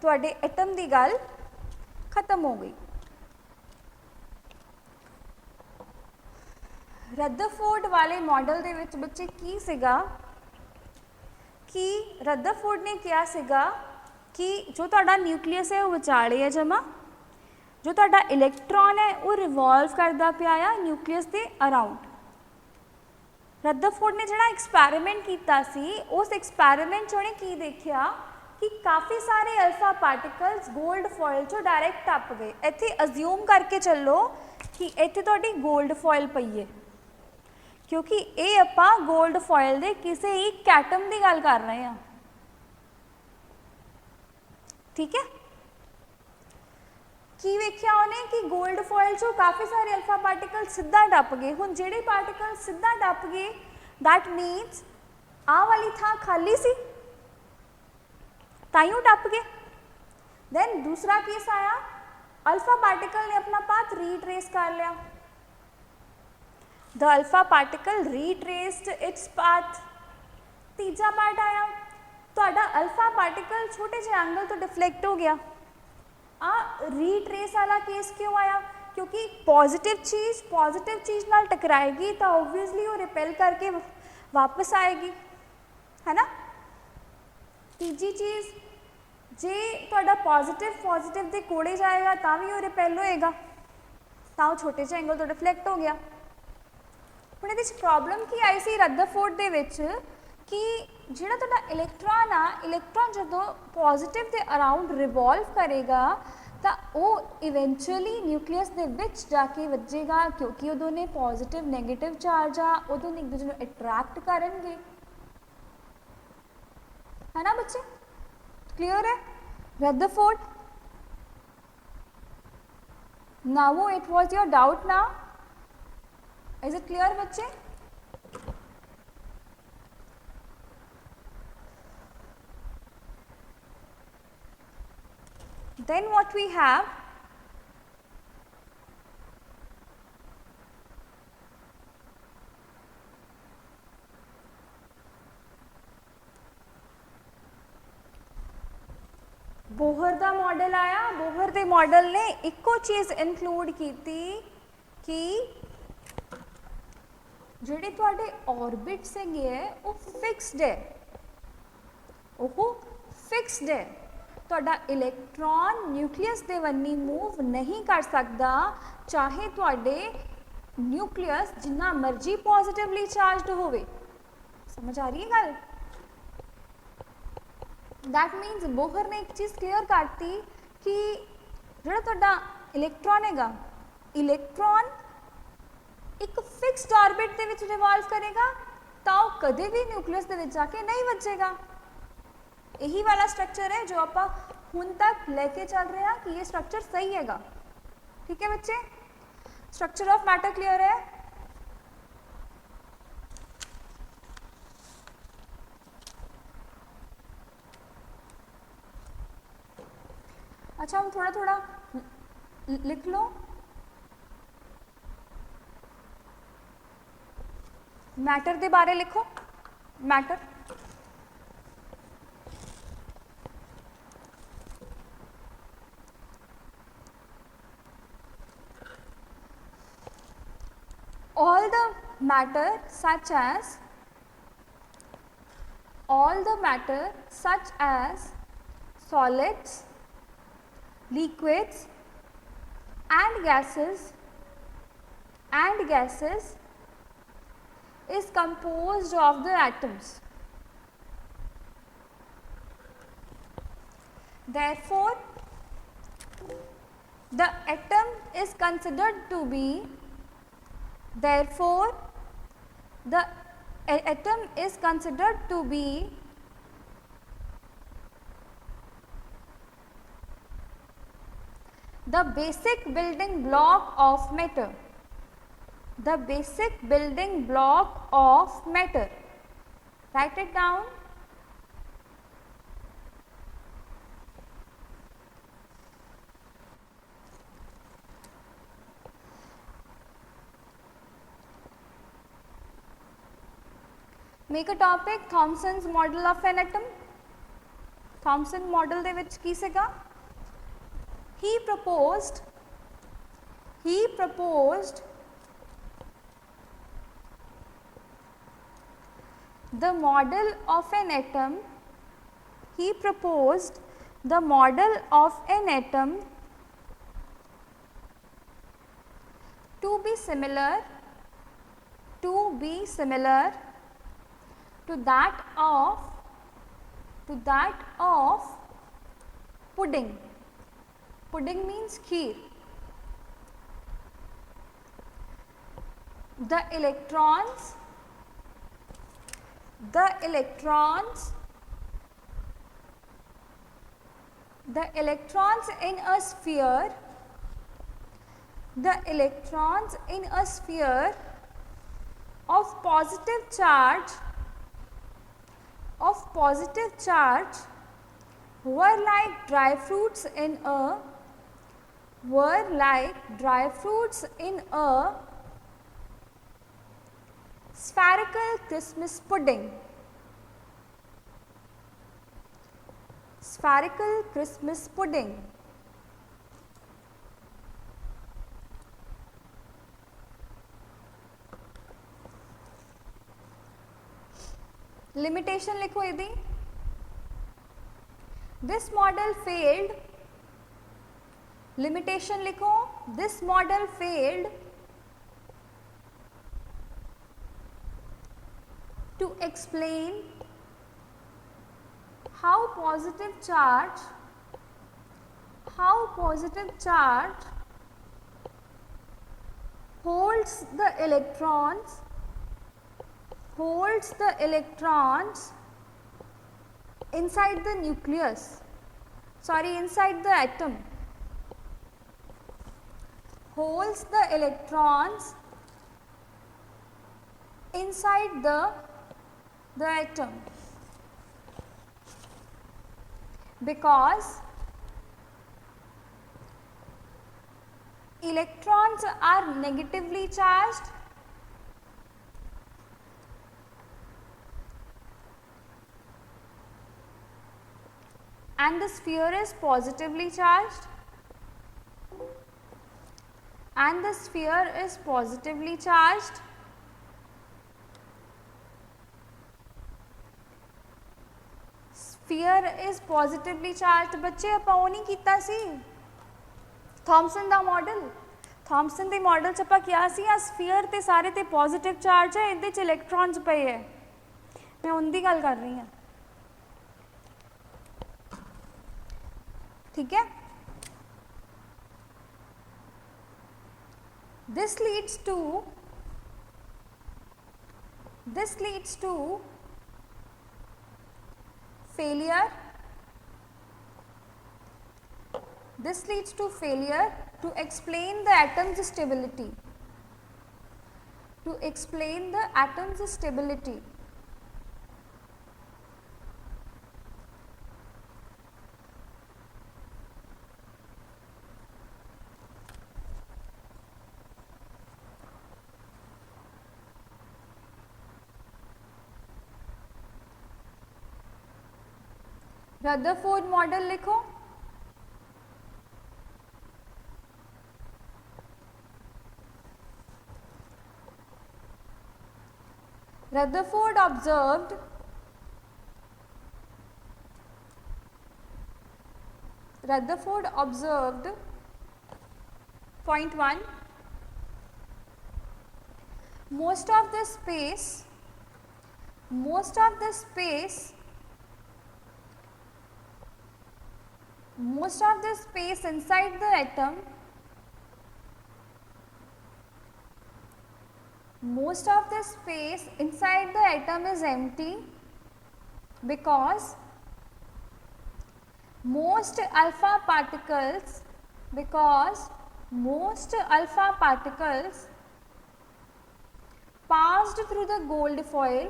तुहाडे एटम की गल खत्म हो गई। रदरफोर्ड वाले मॉडल दे विच बच्चे की सीगा ਕਿ ਰਦਰਫੋਰਡ ਨੇ ਕਿਹਾ ਸੀਗਾ ਕਿ ਜੋ ਤੁਹਾਡਾ ਨਿਊਕਲੀਅਸ ਹੈ ਉਹ ਵਿਚਾਲੇ ਹੈ ਜਮਾ, ਜੋ ਤੁਹਾਡਾ ਇਲੈਕਟ੍ਰੋਨ ਹੈ ਉਹ ਰਿਵੋਲਵ ਕਰਦਾ ਪਿਆ ਆ ਨਿਊਕਲੀਅਸ ਦੇ ਅਰਾਊਂਡ। ਰਦਰਫੋਰਡ ਨੇ ਜਿਹੜਾ ਐਕਸਪੈਰੀਮੈਂਟ ਕੀਤਾ ਸੀ, ਉਸ ਐਕਸਪੈਰੀਮੈਂਟ 'ਚ ਉਹਨੇ ਕੀ ਦੇਖਿਆ ਕਿ ਕਾफ़ी ਸਾਰੇ ਅਲਫਾ ਪਾਰਟੀਕਲਸ ਗੋਲਡ ਫੋਇਲ 'ਚੋਂ ਡਾਇਰੈਕਟ ਟੱਪ ਗਏ। ਇੱਥੇ ਅਜ਼ਿਊਮ ਕਰਕੇ ਚੱਲੋ ਕਿ ਇੱਥੇ ਤੁਹਾਡੀ ਗੋਲਡ ਫੋਇਲ ਪਈ ਹੈ, ਕਿਉਂਕਿ ਇਹ ਆਪਾਂ ਗੋਲਡ ਫੋਇਲ ਦੇ ਕਿਸੇ ਇੱਕ ਐਟਮ ਦੀ ਗੱਲ ਕਰ ਰਹੇ ਹਾਂ, ਠੀਕ ਹੈ। ਕੀ ਵੇਖਿਆ ਉਹਨੇ ਕਿ ਗੋਲਡ ਫੋਇਲ 'ਚੋਂ ਕਾफ़ी ਸਾਰੇ ਅਲਫਾ ਪਾਰਟੀਕਲ ਸਿੱਧਾ ਟੱਪ ਗਏ। ਹੁਣ ਜਿਹੜੇ ਪਾਰਟੀਕਲ ਸਿੱਧਾ ਟੱਪ ਗਏ, ਦੈਟ ਮੀਨਸ ਆਹ ਵਾਲੀ ਥਾਂ ਖਾਲੀ ਸੀ, ताइयों टप गए। देन दूसरा केस आया, अल्फा पार्टिकल ने अपना पाथ रीट्रेस कर लिया, the alpha particle retraced its path. तीजा पार्ट आया, तो अल्फा पार्टिकल छोटे जे एंगल तो डिफ्लेक्ट हो गया। रीट्रेस वाला केस क्यों आया? क्योंकि पॉजिटिव चीज़ नाल टकराएगी तो ओबवियसली वो रिपेल करके वापस आएगी, है ना। तीजी चीज़, जे तुहाडा पॉजिटिव दे कोले जाएगा तो भी वो रिपेल होएगा, तो वो छोटे से एंगल तो डिफ्लैक्ट हो गया। हुण इहदे विच प्रॉब्लम की आई सी रदरफोर्ड दे विच कि जिहड़ा तुहाडा इलैक्ट्रॉन आ, इलैक्ट्रॉन जदों पॉजिटिव दे अराउंड रिवॉल्व करेगा तो वो इवेंचुअली न्यूक्लीअस दे विच जाके वजेगा, क्योंकि वो दोने पॉजिटिव नैगेटिव चार्ज आ, वो दोने एक दूसरे नूं अट्रैक्ट करनगे, है ना बच्चे। क्लियर है? Rutherford, now it was your doubt ना, इज इट क्लियर बच्चे? Then what we have, Bohr का मॉडल आया। बोहर के मॉडल ने एको चीज़ इनकलूड की कि जिहड़े तुहाडे ऑर्बिट्स है वो फिक्सड है, वो फिक्सड है। तुहाडा इलैक्ट्रॉन न्यूक्लीअस के वन्नी मूव नहीं कर सकता, चाहे तुहाडे न्यूक्लीअस जिन्ना मर्जी पॉजिटिवली चार्जड होवे। समझ आ रही है गल? दैट मीनस बोहर ने एक चीज़ क्लीयर करती कि जो तुहाडा इलैक्ट्रॉन हैगा, इलैक्ट्रॉन एक फिक्सड ऑर्बिट के विच रिवॉल्व करेगा तो कदे भी न्यूक्लियस के विच जाके नहीं बचेगा। यही वाला स्ट्रक्चर है जो आप हुण तक लेके चल रहे हैं कि ये स्ट्रक्चर सही हैगा, ठीक है बच्चे। स्ट्रक्चर ऑफ मैटर क्लियर है? अच्छा, हम थोड़ा थोड़ा लिख लो। मैटर के बारे लिखो। Matter, all the matter such as solids, liquids and gases is composed of the atoms. Therefore, the atom is considered to be the basic building block of matter. The basic building block of matter. Write it down. Make a topic, Thomson's model of an atom. Thomson model ਦੇ ਵਿੱਚ ਕੀ ਸੀਗਾ? He proposed the model of an atom, he proposed the model of an atom to be similar to that of pudding. Pudding means kheer. The electrons in a sphere, of positive charge were like dry fruits in a spherical Christmas pudding. Spherical Christmas pudding. Limitation लिखो यदि this model failed, limitation लिखो this model failed to explain how positive charge holds the electrons inside the nucleus, inside the atom, holds the electrons inside the atom, because electrons are negatively charged and the sphere is positively charged, sphere is positively charged. बच्चे ਆਪਾਂ ਉਹ ਨਹੀਂ ਕੀਤਾ ਸੀ Thomson ਦਾ model, Thomson ਦੇ model 'ਚ ਆਪਾਂ ਕਿਹਾ ਸੀ ਆ ਸਫੀਅਰ ਤੇ ਸਾਰੇ ਤੇ ਪੋਜ਼ਿਟਿਵ ਚਾਰਜ ਹੈ, ਇਹਦੇ 'ਚ ਇਲੈਕਟ੍ਰॉन्स ਪਏ ਹੈ, ਮੈਂ ਉਹਦੀ ਗੱਲ ਕਰ ਰਹੀ ਹਾਂ, ठीक है। This leads to failure to explain the atom's stability, Rutherford model लिखो, Rutherford observed point 1, most of the space inside the atom, is empty because most alpha particles passed through the gold foil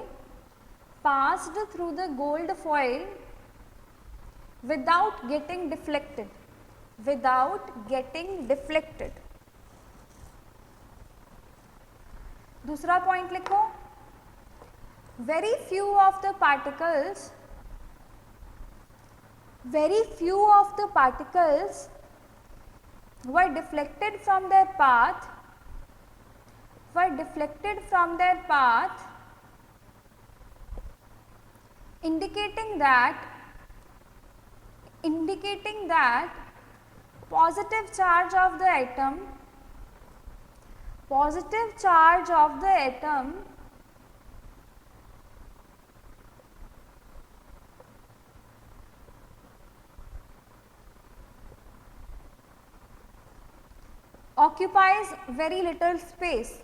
without getting deflected. दूसरा point लिखो, very few of the particles were deflected from their path indicating that positive charge of the atom occupies very little space.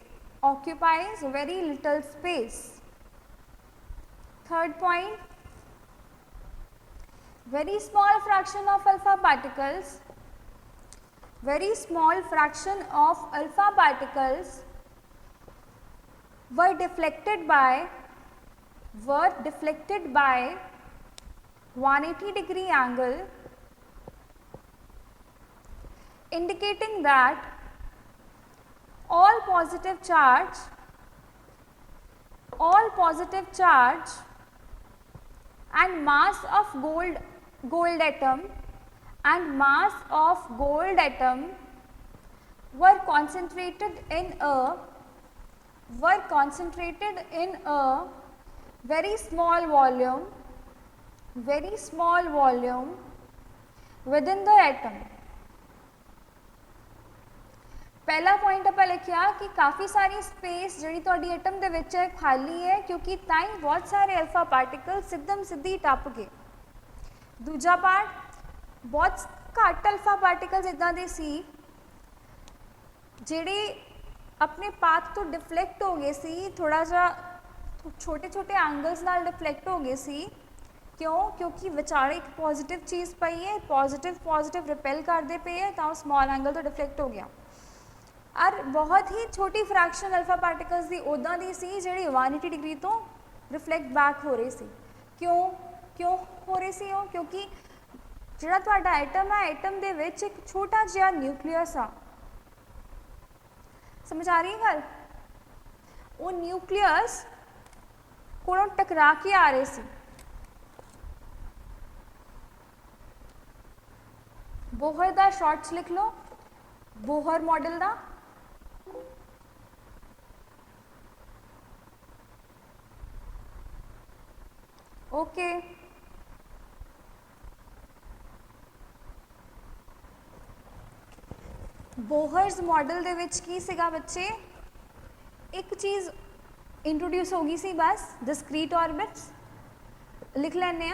Third point, very small fraction of alpha particles were deflected by 180-degree angle, indicating that all positive charge and mass of gold atom were concentrated in a very small volume within the atom. पहला point आप लिखिया कि काफ़ी सारी space जी थोड़ी atom के विच खाली है क्योंकि ताई बहुत सारे अल्फा पार्टिकल्स एकदम सीधी टप गए. दूजा पार्ट, बहुत घट अल्फा पार्टिकल्स इदा दे सी जिहड़े अपने पाथ तो डिफ्लैक्ट हो गए सी, थोड़ा जा छोटे छोटे एंगल्स नाल डिफ्लैक्ट हो गए सी. क्यों? क्योंकि विचारे एक पॉजिटिव चीज़ पई है, पॉजिटिव रिपेल करते पे है, तो स्मॉल एंगल तो डिफ्लैक्ट हो गया. और बहुत ही छोटी फ्रैक्शन अल्फा पार्टिकल्स की उदा दी सी जी 180 डिग्री तो रिफ्लैक्ट बैक हो रही सी. क्यों हो रही सी? क्योंकि जिहड़ा तुहाडा एटम है, एटम दे विच एक छोटा जिहा न्यूक्लियस आ. समझ आ रही है गल? वो न्यूक्लियस कोलों टकरा के आ रहे सी. बोहर का शॉर्ट्स लिख लो, बोहर मॉडल का. ओके, बोहर्स मॉडल दे विच की सीगा बच्चे, एक चीज़ इंट्रोड्यूस हो गई सी बस, डिस्क्रीट ऑर्बिट्स. लिख लेने.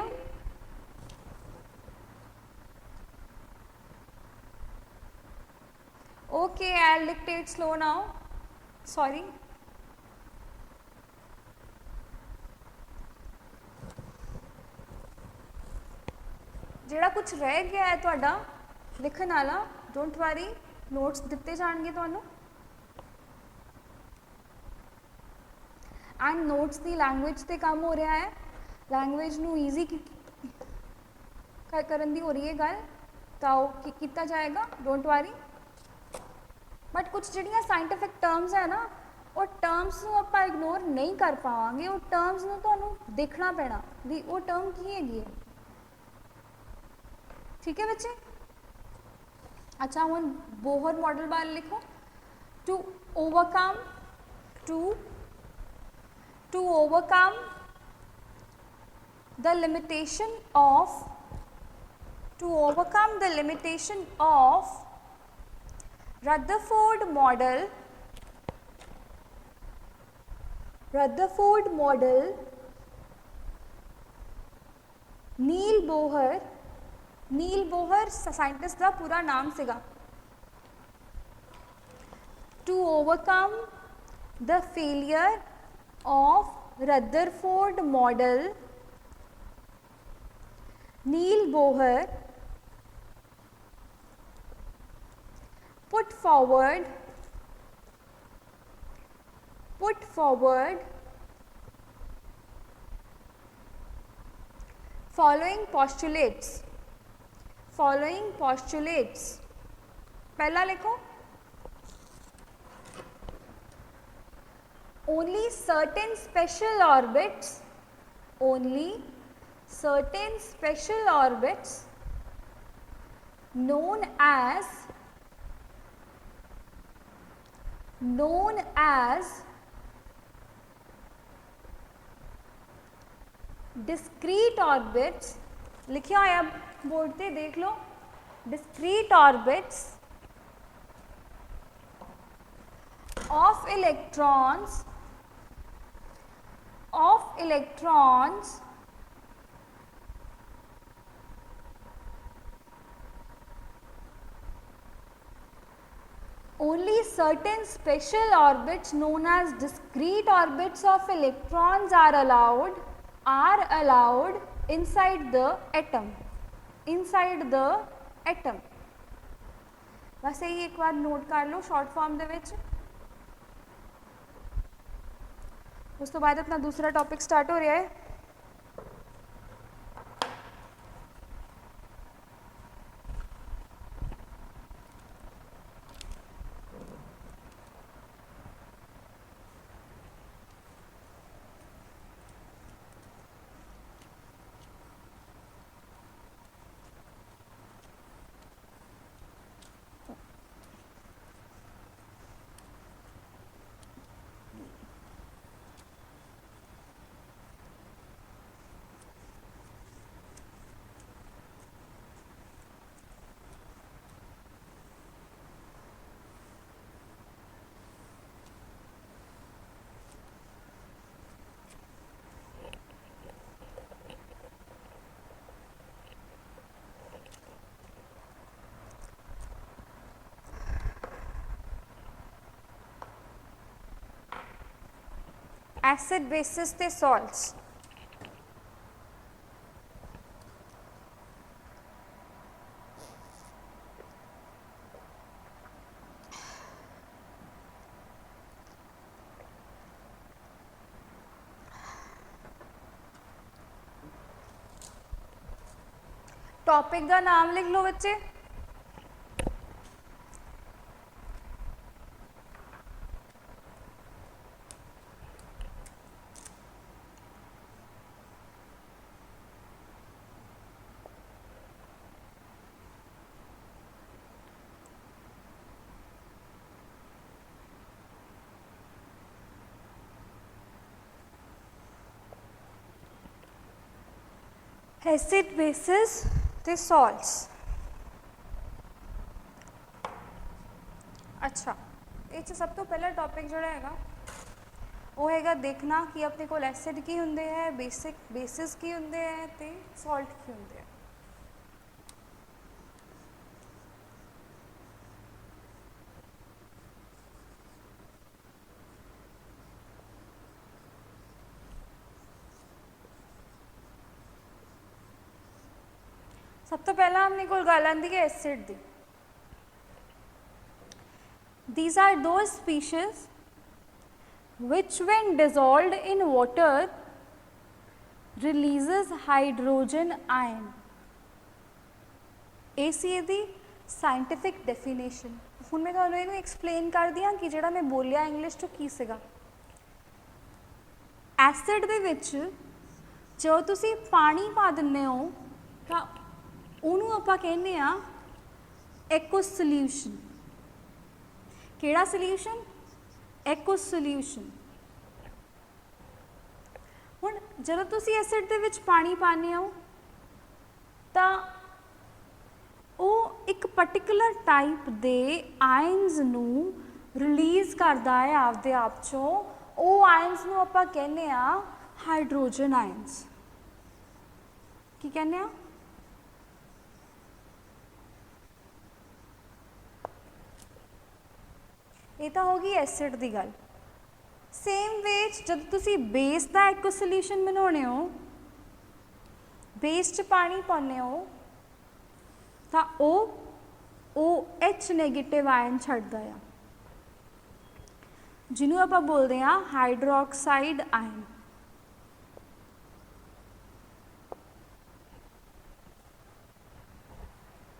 Okay, I'll dictate slow now. Sorry. जिहड़ा कुछ रह गया है तुहाडा लिखण वाला, डोंट वरी, नोट्स दिते जाणगे तुहानू. एंड नोट्स की लैंग्वेज से काम हो रहा है, लैंग्वेज नू ईजी करन दी हो रही है गल, तो किया जाएगा, डोंट वरी. बट कुछ जिहड़ियां साइंटिफिक टर्म्स है ना, वो टर्म्स नू आपां इग्नोर नहीं कर पावांगे. वो टर्म्स नू तुहानू देखना पैना भी वो टर्म की हैगी है. ठीक है बच्चे? अच्छा, हुण बोहर मॉडल बारे लिखो. To overcome the limitation of Rutherford model, Niels Bohr scientist का पूरा नाम सीगा. To overcome the failure of Rutherford model, Niels Bohr put forward following postulates. पहला लिखो, only certain special orbits known as discrete orbits लिखिया होया board पे देख लो, discrete orbits of electrons only certain special orbits known as discrete orbits of electrons are allowed inside the atom, बस यही एक बार नोट कर लो शॉर्ट फॉर्म दे विच। उस तो बाद अपना दूसरा टॉपिक स्टार्ट हो रहा है। एसिड बेसिस ते सॉल्ट्स, टॉपिक का नाम लिख लो बच्चे। एसिड बेसिस ते सॉल्ट्स। अच्छा, ये सब तो पहला टॉपिक जोड़ा हैगा वो हैगा देखना कि अपने को एसिड की हुंदे है, बेसिस की हुंदे है ते सॉल्ट की हुंदे है। सब तो पहला हमने कोल गल आंदी है acid the. These are those species which when dissolved in water releases hydrogen ion। ਇਹ ਸੀ ਇਹਦੀ ਸਾਇੰਟਿਫਿਕ ਡੈਫੀਨੇਸ਼ਨ। ਹੁਣ ਮੈਂ ਤੁਹਾਨੂੰ ਇਹਨੂੰ ਐਕਸਪਲੇਨ ਕਰ ਦਿਆਂ ਕਿ ਜਿਹੜਾ ਮੈਂ ਬੋਲਿਆ ਇੰਗਲਿਸ਼ ਚ ਕੀ ਸੀਗਾ। ਐਸਿਡ ਦੇ ਵਿੱਚ ਜੋ ਤੁਸੀਂ ਪਾਣੀ ਪਾ ਦਿੰਦੇ ਹੋ ਤਾਂ ਉਹਨੂੰ ਆਪਾਂ ਕਹਿੰਦੇ ਆ ਐਕੁਅਸ ਸੋਲਿਊਸ਼ਨ। ਕਿਹੜਾ ਸੋਲਿਊਸ਼ਨ? ਐਕੁਅਸ ਸੋਲਿਊਸ਼ਨ। ਹੁਣ ਜਦੋਂ ਤੁਸੀਂ ਐਸਿਡ ਦੇ ਵਿੱਚ ਪਾਣੀ ਪਾਉਂਦੇ ਹੋ ਤਾਂ ਉਹ ਇੱਕ ਪਾਰਟਿਕੂਲਰ ਟਾਈਪ ਦੇ ਆਇਨਸ ਨੂੰ ਰਿਲੀਜ਼ ਕਰਦਾ ਹੈ ਆਪਦੇ ਆਪ ਚੋਂ। ਉਹ ਆਇਨਸ ਨੂੰ ਆਪਾਂ ਕਹਿੰਦੇ ਆ ਹਾਈਡਰੋਜਨ ਆਇਨਸ। ਕੀ ਕਹਿੰਦੇ ਆ? ਇਹ ਤਾਂ ਹੋ ਗਈ ਐਸਿਡ ਦੀ ਗੱਲ। ਸੇਮ ਵੇ ਜਦੋਂ ਤੁਸੀਂ ਬੇਸ ਦਾ ਇੱਕ ਸੋਲਿਊਸ਼ਨ ਬਣਾਉਣੇ ਹੋ, ਬੇਸ 'ਚ ਪਾਣੀ ਪਾਉਂਦੇ ਹੋ ਤਾਂ ਉਹ OH ਨੈਗੇਟਿਵ ਆਇਨ ਛੱਡਦਾ ਆ, ਜਿਹਨੂੰ ਆਪਾਂ ਬੋਲਦੇ ਹਾਂ ਹਾਈਡਰੋਕਸਾਈਡ ਆਇਨ।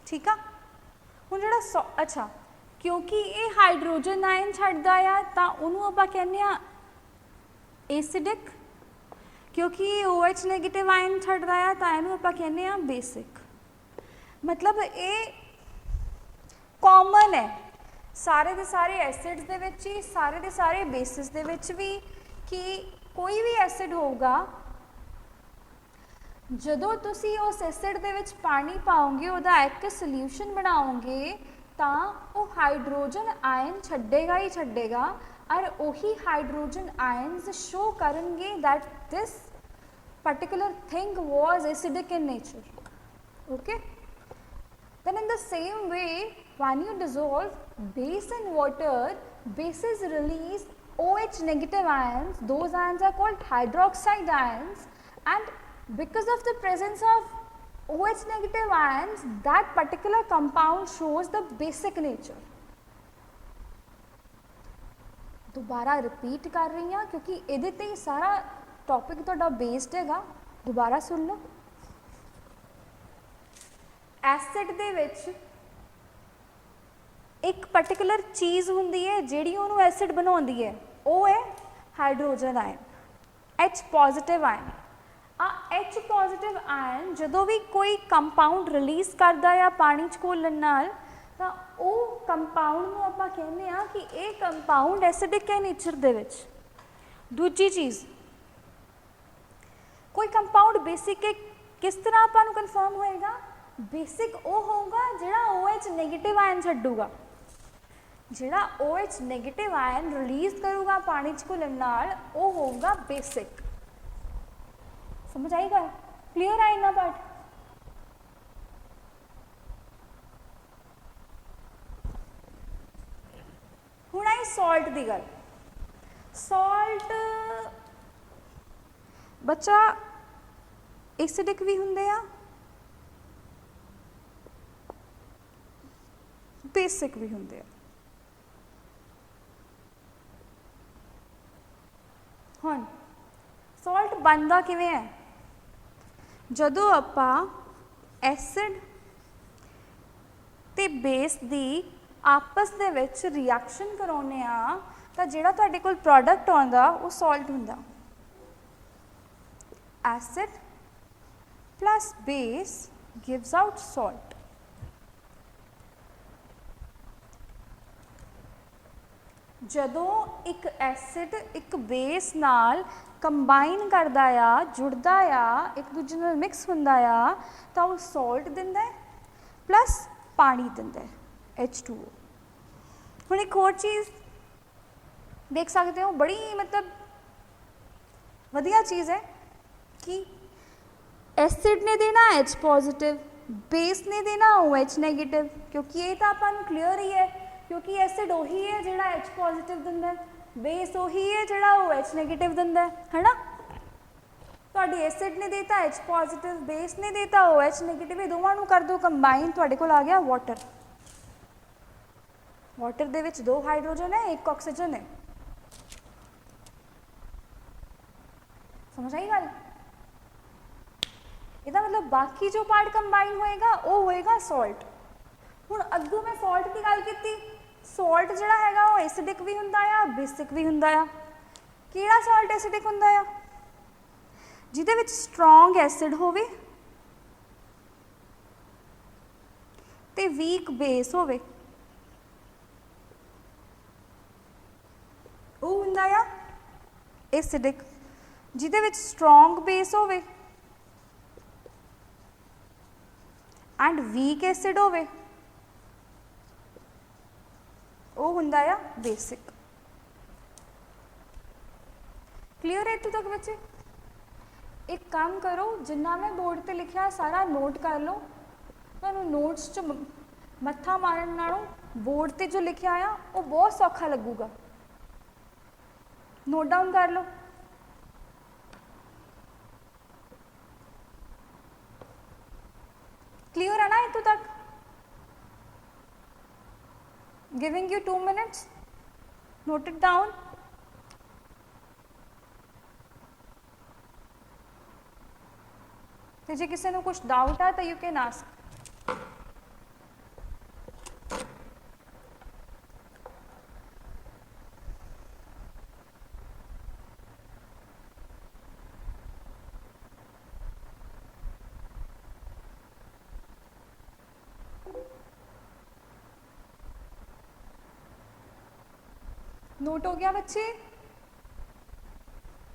ਠੀਕ ਆ। ਹੁਣ ਜਿਹੜਾ ਅੱਛਾ क्योंकि ये हाइड्रोजन आयन छड्डदा आ तां उहनूं आपां कहने आ एसिडिक। क्योंकि OH नैगेटिव आयन छड्डदा आ तां इहनूं आपां कहने आ बेसिक। मतलब ये कॉमन है सारे दे सारे एसिड्स दे विच ही, सारे दे सारे बेसिस दे विच भी, कि कोई भी एसिड होगा ਜਦੋਂ ਤੁਸੀਂ ਉਸ ਐਸਿਡ ਦੇ ਵਿੱਚ ਪਾਣੀ ਪਾਓਗੇ, ਉਹਦਾ ਇੱਕ ਸੋਲਿਊਸ਼ਨ ਬਣਾਓਗੇ, ਤਾਂ ਉਹ ਹਾਈਡਰੋਜਨ ਆਇਨ ਛੱਡੇਗਾ ਹੀ ਛੱਡੇਗਾ, और वही हाइड्रोजन आयन्स शो करेंगे that this particular thing was acidic in nature. Okay, then in the same way, when you dissolve base in water, bases release OH negative ions. Those ions are called hydroxide ions, and because of the presence of OH negative ions, that particular compound shows the basic nature. दोबारा repeat कर रही हाँ क्योंकि ਇਹਦੇ ਤੇ ਹੀ ਸਾਰਾ topic ਤੁਹਾਡਾ based हैगा। दोबारा सुन लो। एसिड ਦੇ ਵਿੱਚ एक पर्टिकुलर चीज़ ਹੁੰਦੀ है ਜਿਹੜੀ ਉਹਨੂੰ एसिड ਬਣਾਉਂਦੀ है, ਉਹ है hydrogen ion, H positive ion. H positive ion ਜਦੋਂ भी कोई कंपाउंड रिलीज़ करता है पानी च घोलਣ ਨਾਲ, ਤਾਂ ਉਹ ਕੰਪਾਊਂਡ ਨੂੰ ਆਪਾਂ ਕਹਿੰਦੇ ਆ ਕਿ ਇਹ ਕੰਪਾਊਂਡ ਐਸਿਡਿਕ ਹੈ ਨੇਚਰ ਦੇ ਵਿੱਚ। ਦੂਜੀ ਚੀਜ਼, ਕੋਈ ਕੰਪਾਊਂਡ ਬੇਸਿਕ ਹੈ, ਕਿਸ ਤਰ੍ਹਾਂ ਆਪਾਂ ਨੂੰ ਕਨਫਰਮ ਹੋਏਗਾ? ਬੇਸਿਕ ਉਹ ਹੋਊਗਾ ਜਿਹੜਾ OH ਨੈਗੇਟਿਵ ਆਇਨ ਛੱਡੂਗਾ, ਜਿਹੜਾ OH ਨੈਗੇਟਿਵ ਆਇਨ ਰਿਲੀਜ਼ ਕਰੂਗਾ ਪਾਣੀ 'ਚ ਘੁਲਣ ਨਾਲ, ਉਹ ਹੋਊਗਾ ਬੇਸਿਕ। ਸਮਝ ਆਏਗਾ? ਕਲੀਅਰ ਆ ਇੰਨਾ ਪਾਰਟ? ਹੁਣ ਆਈ ਸੌਲਟ ਦੀ ਗੱਲ। ਸੌਲਟ ਬੱਚਾ ਐਸਿਡਿਕ ਵੀ ਹੁੰਦੇ ਆ, ਬੇਸਿਕ ਵੀ ਹੁੰਦੇ ਆ। ਹੁਣ ਸੌਲਟ ਬਣਦਾ ਕਿਵੇਂ ਹੈ? ਜਦੋਂ ਆਪਾਂ ਐਸਿਡ ਤੇ ਬੇਸ ਦੀ आपस ਦੇ ਵਿੱਚ ਰਿਐਕਸ਼ਨ ਕਰਾਉਂਦੇ ਆ, ਤਾਂ ਜਿਹੜਾ ਤੁਹਾਡੇ ਕੋਲ ਪ੍ਰੋਡਕਟ ਆਉਂਦਾ ਉਹ ਸੌਲਟ ਹੁੰਦਾ। Acid plus base gives out salt. ਜਦੋਂ ਇੱਕ ਐਸਿਡ ਇੱਕ ਬੇਸ ਨਾਲ ਕੰਬਾਈਨ ਕਰਦਾ ਆ, ਜੁੜਦਾ ਆ, ਇੱਕ ਦੂਜੇ ਨਾਲ ਮਿਕਸ ਹੁੰਦਾ ਆ, ਤਾਂ ਉਹ ਸੌਲਟ ਦਿੰਦਾ ਪਲੱਸ ਪਾਣੀ ਦਿੰਦਾ H2O। ਹੁਣ एक और चीज़ देख सकते हो, बड़ी मतलब वधिया चीज़ है कि एसिड ने देना H पॉजिटिव, बेस ने देना OH नेगेटिव, क्योंकि ये तो अपन क्लीयर ही है, क्योंकि एसिड उही है जिहड़ा H पॉजिटिव दिंदा है, बेस उही है जिहड़ा OH नेगेटिव दिंदा है ना। तुहाडी एसिड ने देता H पॉजिटिव, बेस ने देता OH नेगेटिव, ये दोवां नूं कर दो कंबाइन, तुहाडे कोल आ गया वाटर। वाटर दे विच 2 हाइड्रोजन है, 1 ऑक्सीजन है। समझ आई गल? ਇਹਦਾ मतलब बाकी जो पार्ट कंबाइन होएगा वो होएगा सॉल्ट। हुण अग्गों मैं सॉल्ट की गल कीती, सॉल्ट जिहड़ा हैगा वो एसिडिक भी हुंदा आ, बेसिक भी हुंदा आ। किहड़ा सॉल्ट एसिडिक हुंदा आ? जिहदे विच स्ट्रोंग एसिड होवे ते वीक बेस होवे, ਉਹ ਹੁੰਦਾ ਆ एसिडिक। ਜਿਹਦੇ ਵਿੱਚ स्ट्रोंग बेस होवे एंड वीक एसिड होवे, ਉਹ ਹੁੰਦਾ आ बेसिक। क्लीयर है इत्थों तक बच्चे? एक काम करो, जिन्ना मैं बोर्ड ते लिखिया सारा नोट कर लो। तुहानूं नोट्स च मत्था मारन नालों बोर्ड ते जो लिखिया आ वो बहुत सौखा लगूगा। नोट डाउन कर लो। क्लियर है ना इतों तक? Giving you 2 minutes, note it down. तो जे किसी को कुछ डाउट है तो यू कैन आस्क। नोट हो गया बच्चे?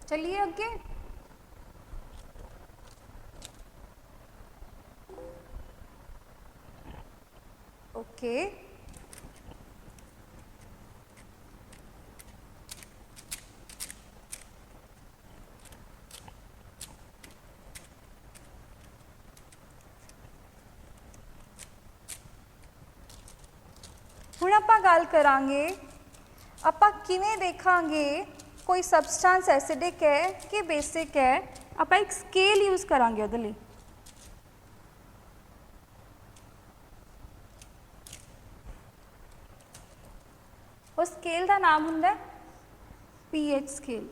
चलिए आगे। ओके ਹੁਣ ਆਪਾਂ ਗੱਲ ਕਰਾਂਗੇ ਆਪਾਂ ਕਿਵੇਂ ਦੇਖਾਂਗੇ ਕੋਈ ਸਬਸਟੈਂਸ ਐਸਿਡਿਕ ਹੈ ਕਿ ਬੇਸਿਕ ਹੈ। ਆਪਾਂ ਇੱਕ ਸਕੇਲ ਯੂਜ਼ ਕਰਾਂਗੇ ਉਹਦੇ ਲਈ। ਉਹ ਸਕੇਲ ਦਾ ਨਾਮ ਹੁੰਦਾ ਪੀਐਚ ਸਕੇਲ।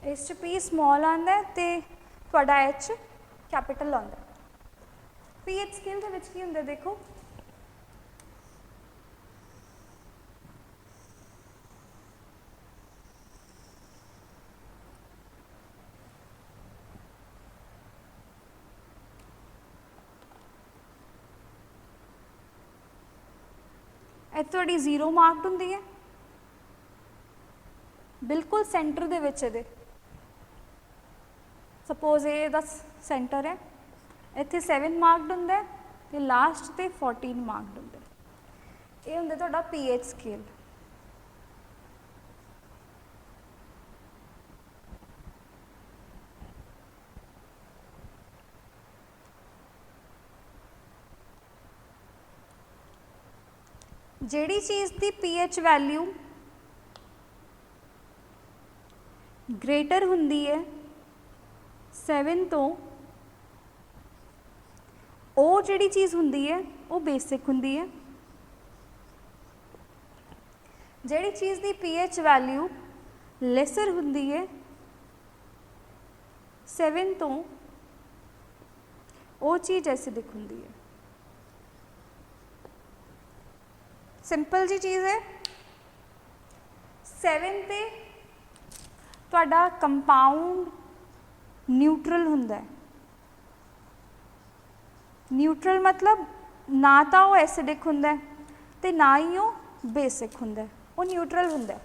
ਇਸ 'ਚ ਪੀ ਸਮॉल ਆਉਂਦਾ ਤੇ ਤੁਹਾਡਾ ਐਚ ਕੈਪੀਟਲ ਆਉਂਦਾ। ਪੀਐਚ ਸਕੇਲ ਦੇ ਵਿੱਚ ਕੀ ਹੁੰਦਾ ਦੇਖੋ, ਇਹ ਤੁਹਾਡੀ 0 ਮਾਰਕਡ ਹੁੰਦੀ ਹੈ ਬਿਲਕੁਲ ਸੈਂਟਰ ਦੇ ਵਿੱਚ। ਇਹਦੇ ਸਪੋਜ਼ ਇਹ ਦਾ ਸੈਂਟਰ ਹੈ, ਇੱਥੇ 7 ਮਾਰਕਡ ਹੁੰਦਾ ਤੇ ਲਾਸਟ ਤੇ 14 ਮਾਰਕਡ ਹੁੰਦਾ। ਇਹ ਹੁੰਦਾ ਤੁਹਾਡਾ ਪੀਐਚ ਸਕੇਲ। ਜਿਹੜੀ ਚੀਜ਼ ਦੀ ਪੀਐਚ ਵੈਲਿਊ ਗ੍ਰੇਟਰ ਹੁੰਦੀ ਹੈ 7 ਤੋਂ, ਉਹ ਜਿਹੜੀ ਚੀਜ਼ ਹੁੰਦੀ ਹੈ ਉਹ ਬੇਸਿਕ ਹੁੰਦੀ ਹੈ। ਜਿਹੜੀ ਚੀਜ਼ ਦੀ ਪੀਐਚ ਵੈਲਿਊ ਲੈਸਰ ਹੁੰਦੀ ਹੈ 7 ਤੋਂ, ਉਹ ਚੀਜ਼ ਐਸਿਡਿਕ ਹੁੰਦੀ ਹੈ। ਸਿੰਪਲ ਜੀ ਚੀਜ਼ ਹੈ। 7 ਤੇ ਤੁਹਾਡਾ ਕੰਪਾਊਂਡ ਨਿਊਟਰਲ ਹੁੰਦਾ ਹੈ। ਨਿਊਟਰਲ ਮਤਲਬ ਨਾ ਤਾਂ ਉਹ ਐਸਿਡਿਕ ਹੁੰਦਾ ਤੇ ਨਾ ਹੀ ਉਹ ਬੇਸਿਕ ਹੁੰਦਾ, ਉਹ ਨਿਊਟਰਲ ਹੁੰਦਾ।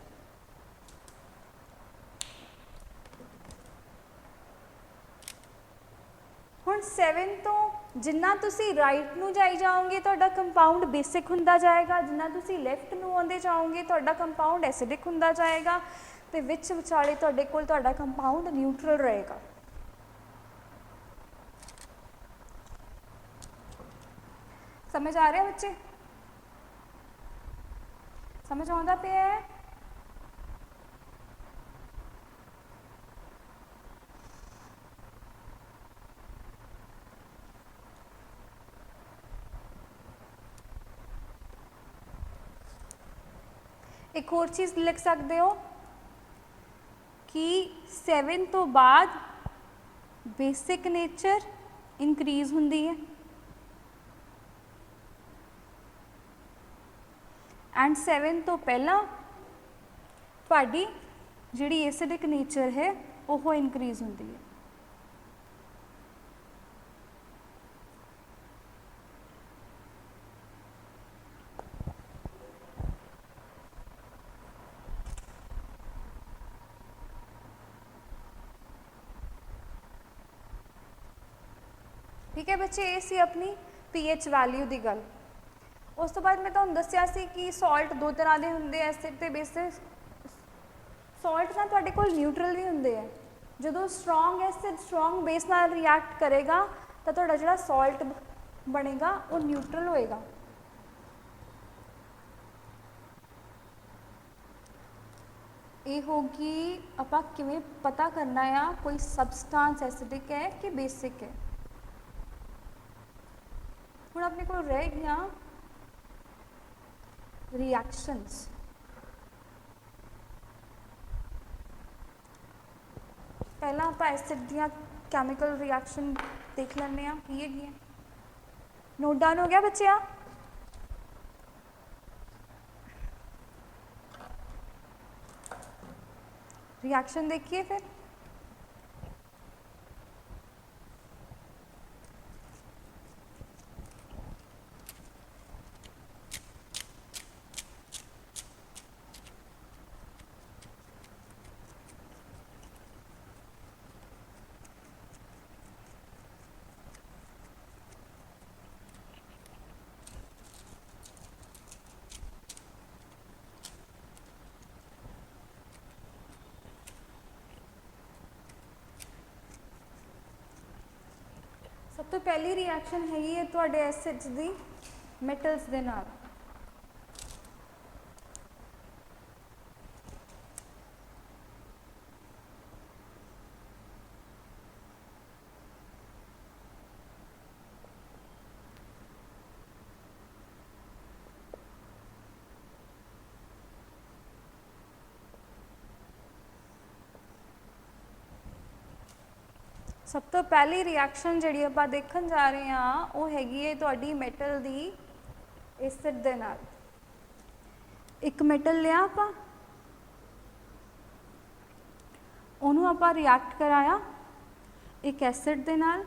ਹੁਣ 7 ਤੋਂ ਜਿੰਨਾ ਤੁਸੀਂ ਰਾਈਟ ਨੂੰ ਜਾਈ ਜਾਓਗੇ ਤੁਹਾਡਾ ਕੰਪਾਊਂਡ ਬੇਸਿਕ ਹੁੰਦਾ ਜਾਏਗਾ, ਜਿੰਨਾ ਤੁਸੀਂ ਲੈਫਟ ਨੂੰ ਆਉਂਦੇ ਜਾਓਗੇ ਤੁਹਾਡਾ ਕੰਪਾਊਂਡ ਐਸਿਡਿਕ ਹੁੰਦਾ ਜਾਏਗਾ, ਤੇ ਵਿੱਚ ਵਿਚਾਲੇ ਤੁਹਾਡੇ ਕੋਲ ਤੁਹਾਡਾ ਕੰਪਾਊਂਡ ਨਿਊਟਰਲ ਰਹੇਗਾ। ਸਮਝ ਆ ਰਿਹਾ ਬੱਚੇ? ਸਮਝ ਆਉਂਦਾ ਪਿਆ ਹੈ? एक और चीज़ लिख सकते हो कि 7 तो बाद बेसिक नेचर इंक्रीज होंदी है एंड 7 तो पहला तुहाडी जिहड़ी एसिडिक नेचर है वो इंक्रीज होंदी है। ठीक है बच्चे, ये सी अपनी पीएच वैल्यू की गल। उस तो बाद मैं तुहानूं दस्सिया सी कि सॉल्ट दो तरह के होंदे, एसिड ते बेसिक। सॉल्ट ना तुहाडे कोल न्यूट्रल भी होंदे है। जदों स्ट्रोंग एसिड स्ट्रोंग बेस नाल रिएक्ट करेगा तो तुहाडा जिहड़ा सॉल्ट बनेगा वो न्यूट्रल होएगा। ये होगी आपां किवें पता करना है कोई सबसटेंस एसिडिक है कि बेसिक है। हुण अपने को रह गया रिएक्शंस। पहला आप एसिड दियां कैमिकल रिएक्शन देख लैंदे आ की है। नोट डाउन हो गया बच्चे? रिएक्शन देखिए फिर। ਤੋਂ ਪਹਿਲੀ ਰਿਐਕਸ਼ਨ ਹੈਗੀ ਹੈ ਤੁਹਾਡੇ ਐਸਿਡਸ ਦੀ ਮੈਟਲਸ ਦੇ ਨਾਲ। ਸਭ ਤੋਂ ਪਹਿਲੀ ਰਿਐਕਸ਼ਨ ਜਿਹੜੀ ਆਪਾਂ ਦੇਖਣ ਜਾ ਰਹੇ ਹਾਂ ਉਹ ਹੈਗੀ ਹੈ ਤੁਹਾਡੀ ਮੈਟਲ ਦੀ ਐਸਿਡ ਦੇ ਨਾਲ। ਇੱਕ ਮੈਟਲ ਲਿਆ ਆਪਾਂ, ਉਹਨੂੰ ਆਪਾਂ ਰਿਐਕਟ ਕਰਾਇਆ ਇੱਕ ਐਸਿਡ ਦੇ ਨਾਲ,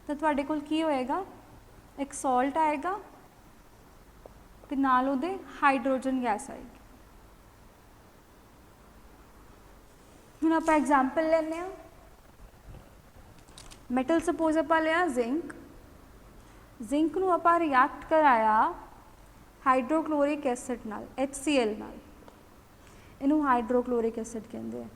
ਤਾਂ ਤੁਹਾਡੇ ਕੋਲ ਕੀ ਹੋਏਗਾ, ਇੱਕ ਸਾਲਟ ਆਏਗਾ ਤੇ ਨਾਲ ਉਹਦੇ ਹਾਈਡਰੋਜਨ ਗੈਸ ਆਏਗੀ। ਹੁਣ ਆਪਾਂ ਐਗਜ਼ਾਮਪਲ ਲੈਂਦੇ ਹਾਂ। ਮੈਟਲ ਸਪੋਜ਼ ਆਪਾਂ ਲਿਆ ਜ਼ਿੰਕ, ਜ਼ਿੰਕ ਨੂੰ ਆਪਾਂ ਰਿਐਕਟ ਕਰਾਇਆ ਹਾਈਡਰੋਕਲੋਰਿਕ ਐਸਿਡ ਨਾਲ, HCl ਨਾਲ, ਇਹਨੂੰ ਹਾਈਡਰੋਕਲੋਰਿਕ ਐਸਿਡ ਕਹਿੰਦੇ ਆ।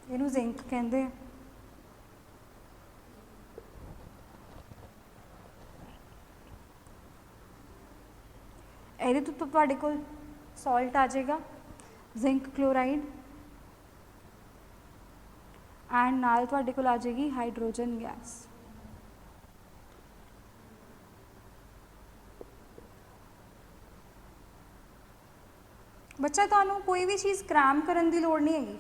ਇਹਨੂੰ ਜ਼ਿੰਕ ਕਹਿੰਦੇ ਆ। ਇਹਦੇ ਤੋਂ ਤੁਹਾਡੇ ਕੋਲ ਸਾਲਟ ਆ ਜਾਏਗਾ ਜ਼ਿੰਕ ਕਲੋਰਾਈਡ, ਐਂਡ ਨਾਲ ਤੁਹਾਡੇ ਕੋਲ ਆ ਜਾਏਗੀ ਹਾਈਡਰੋਜਨ ਗੈਸ। ਬੱਚਾ ਤੁਹਾਨੂੰ ਕੋਈ ਵੀ ਚੀਜ਼ ਕ੍ਰੈਮ ਕਰਨ ਦੀ ਲੋੜ ਨਹੀਂ ਹੈਗੀ,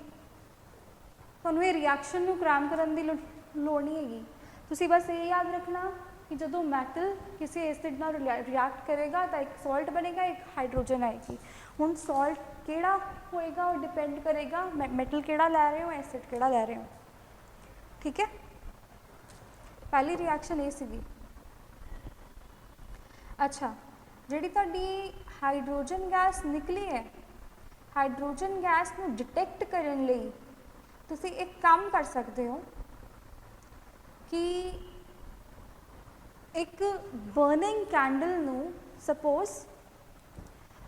ਤੁਹਾਨੂੰ ਇਹ ਰਿਐਕਸ਼ਨ ਨੂੰ ਕ੍ਰੈਮ ਕਰਨ ਦੀ ਲੋੜ ਨਹੀਂ ਹੈਗੀ। ਤੁਸੀਂ ਬਸ ਇਹ ਯਾਦ ਰੱਖਣਾ ਕਿ ਜਦੋਂ ਮੈਟਲ ਕਿਸੇ ਐਸਿਡ ਨਾਲ ਰਿਐਕਟ ਕਰੇਗਾ ਤਾਂ ਇੱਕ ਸਾਲਟ ਬਣੇਗਾ, ਇੱਕ ਹਾਈਡਰੋਜਨ ਆਏਗੀ। ਹੁਣ ਸਾਲਟ ਕਿਹੜਾ ਹੋਏਗਾ ਉਹ ਡਿਪੈਂਡ ਕਰੇਗਾ ਮੈਟਲ ਕਿਹੜਾ ਲੈ ਰਹੇ ਹੋ, ਐਸਿਡ ਕਿਹੜਾ ਲੈ ਰਹੇ ਹੋ। ਠੀਕ ਹੈ, ਪਹਿਲੀ ਰਿਐਕਸ਼ਨ ਇਹ ਸੀਗੀ। ਅੱਛਾ, ਜਿਹੜੀ ਤੁਹਾਡੀ ਹਾਈਡਰੋਜਨ ਗੈਸ ਨਿਕਲੀ ਹੈ, ਹਾਈਡਰੋਜਨ ਗੈਸ ਨੂੰ ਡਿਟੈਕਟ ਕਰਨ ਲਈ ਤੁਸੀਂ ਇੱਕ ਕੰਮ ਕਰ ਸਕਦੇ ਹੋ ਕਿ ਇੱਕ ਬਰਨਿੰਗ ਕੈਂਡਲ ਨੂੰ, ਸਪੋਜ਼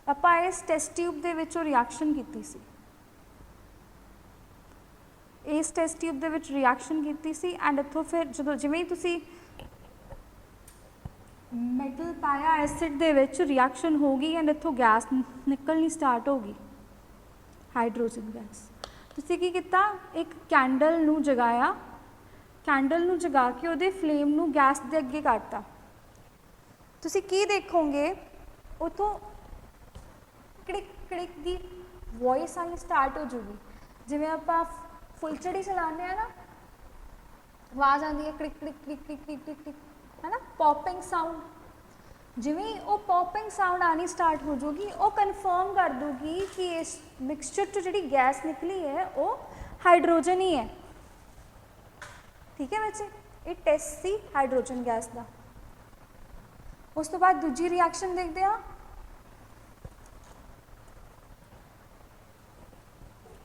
ਆਪਾਂ ਇਸ ਟੈਸਟ ਟਿਊਬ ਦੇ ਵਿੱਚੋਂ ਰਿਐਕਸ਼ਨ ਕੀਤੀ ਸੀ, ਇਸ ਟੈਸਟ ਟਿਊਬ ਦੇ ਵਿੱਚ ਰਿਐਕਸ਼ਨ ਕੀਤੀ ਸੀ, ਐਂਡ ਇੱਥੋਂ ਫਿਰ ਜਦੋਂ ਜਿਵੇਂ ਹੀ ਤੁਸੀਂ ਮੈਟਲ ਪਾਇਆ ਐਸਿਡ ਦੇ ਵਿੱਚ, ਰਿਐਕਸ਼ਨ ਹੋ ਗਈ ਐਂਡ ਇੱਥੋਂ ਗੈਸ ਨਿਕਲਣੀ ਸਟਾਰਟ ਹੋ ਗਈ, ਹਾਈਡਰੋਜਨ ਗੈਸ। ਤੁਸੀਂ ਕੀ ਕੀਤਾ, ਇੱਕ ਕੈਂਡਲ ਨੂੰ ਜਗਾਇਆ, ਕੈਂਡਲ ਨੂੰ ਜਗਾ ਕੇ ਉਹਦੇ ਫਲੇਮ ਨੂੰ ਗੈਸ ਦੇ ਅੱਗੇ ਕਰਤਾ। ਤੁਸੀਂ ਕੀ ਦੇਖੋਗੇ, ਉੱਥੋਂ ਕੜਿਕ ਕੜਿਕ ਦੀ ਵੋਇਸ ਆਉਣੀ ਸਟਾਰਟ ਹੋ ਜੂਗੀ। ਜਿਵੇਂ ਆਪਾਂ ਫੁੱਲਝੜੀ ਚਲਾਉਂਦੇ ਆ ਨਾ, ਆਵਾਜ਼ ਆਉਂਦੀ ਹੈ ਕੜਿਕ ਕੜਿਕ ਕੜਿਕ ਕੜਿਕ ਕੜਿਕ ਕੜਿਕ, ਹੈ ਨਾ, ਪੋਪਿੰਗ ਸਾਊਂਡ। ਜਿਵੇਂ ਉਹ ਪੋਪਿੰਗ ਸਾਊਂਡ ਆਉਣੀ ਸਟਾਰਟ ਹੋ ਜੂਗੀ, ਉਹ ਕਨਫਰਮ ਕਰ ਦੂਗੀ ਕਿ ਇਸ ਮਿਕਸਚਰ 'ਚੋਂ ਜਿਹੜੀ ਗੈਸ ਨਿਕਲੀ ਹੈ ਉਹ ਹਾਈਡਰੋਜਨ ਹੀ ਹੈ। ਠੀਕ ਹੈ ਬੱਚੇ, ਇਹ ਟੈਸਟ ਸੀ ਹਾਈਡਰੋਜਨ ਗੈਸ ਦਾ। ਉਸ ਤੋਂ ਬਾਅਦ ਦੂਜੀ ਰਿਐਕਸ਼ਨ ਦੇਖਦੇ ਹਾਂ।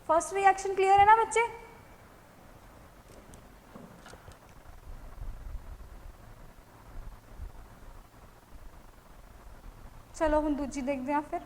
ਫਸਟ ਰਿਐਕਸ਼ਨ ਕਲੀਅਰ ਹੈ ਨਾ ਬੱਚੇ? ਚਲੋ ਹੁਣ ਦੂਜੀ ਦੇਖਦੇ ਹਾਂ ਫਿਰ।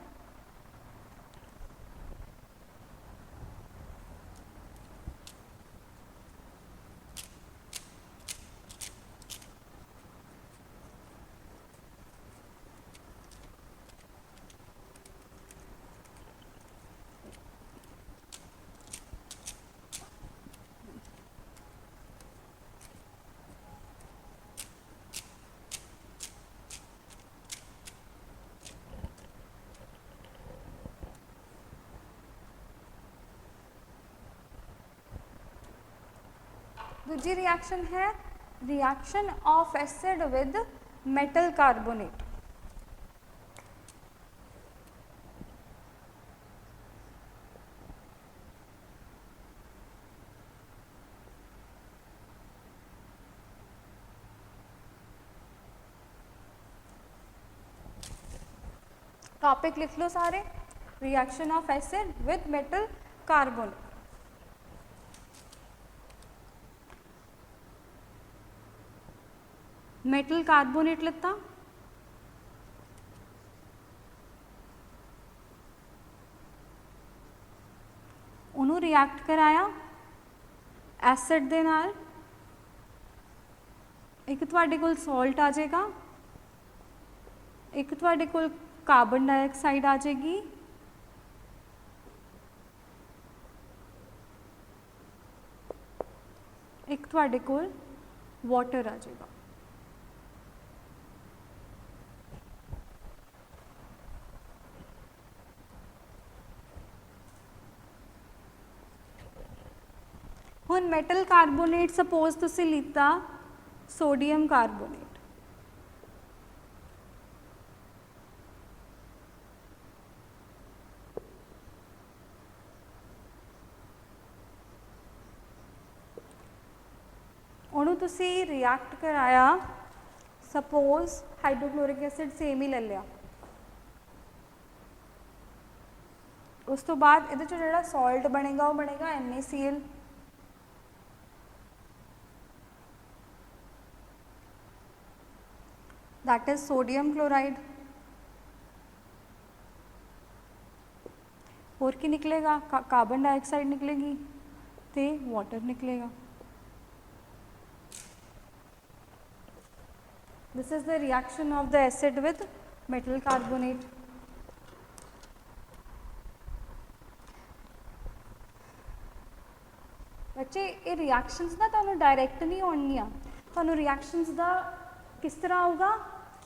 दूसरी रिएक्शन है reaction of acid with metal carbonate. Topic लिख लो सारे, reaction of acid with metal carbonate. Metal carbonate लेता, ਰਿਐਕਟ ਕਰਾਇਆ ਐਸਿਡ ਦੇ ਨਾਲ, ਇੱਕ ਤੁਹਾਡੇ ਕੋਲ ਸੌਲਟ ਆ ਜਾਏਗਾ, ਇੱਕ ਤੁਹਾਡੇ ਕੋਲ ਕਾਰਬਨ ਡਾਈਆਕਸਾਈਡ ਆ ਜਾਏਗੀ, ਇੱਕ ਤੁਹਾਡੇ ਕੋਲ ਵਾਟਰ ਆ ਜਾਏਗਾ। ਹੁਣ ਮੈਟਲ ਕਾਰਬੋਨੇਟ ਸਪੋਜ਼ ਤੁਸੀਂ ਲਿੱਤਾ ਸੋਡੀਅਮ ਕਾਰਬੋਨੇਟ, ਉਹਨੂੰ ਤੁਸੀਂ ਰਿਐਕਟ ਕਰਾਇਆ, ਸਪੋਜ਼ ਹਾਈਡਰੋਕਲੋਰਿਕ ਐਸਿਡ ਸੇਮ ਹੀ ਲੈ ਲਿਆ, ਉਸ ਤੋਂ ਬਾਅਦ ਇਹਦੇ 'ਚੋਂ ਜਿਹੜਾ ਸੌਲਟ ਬਣੇਗਾ ਉਹ ਬਣੇਗਾ NaCl, that is sodium chloride। और की निकलेगा कार्बन डाइऑक्साइड निकलेगी तो वाटर निकलेगा। This is the reaction of the acid with metal carbonate। बच्चे ये रिएक्शंस ना तुहानू डायरैक्ट नहीं होणगियां, तुहानू रिएक्शंस दा किस तरह होगा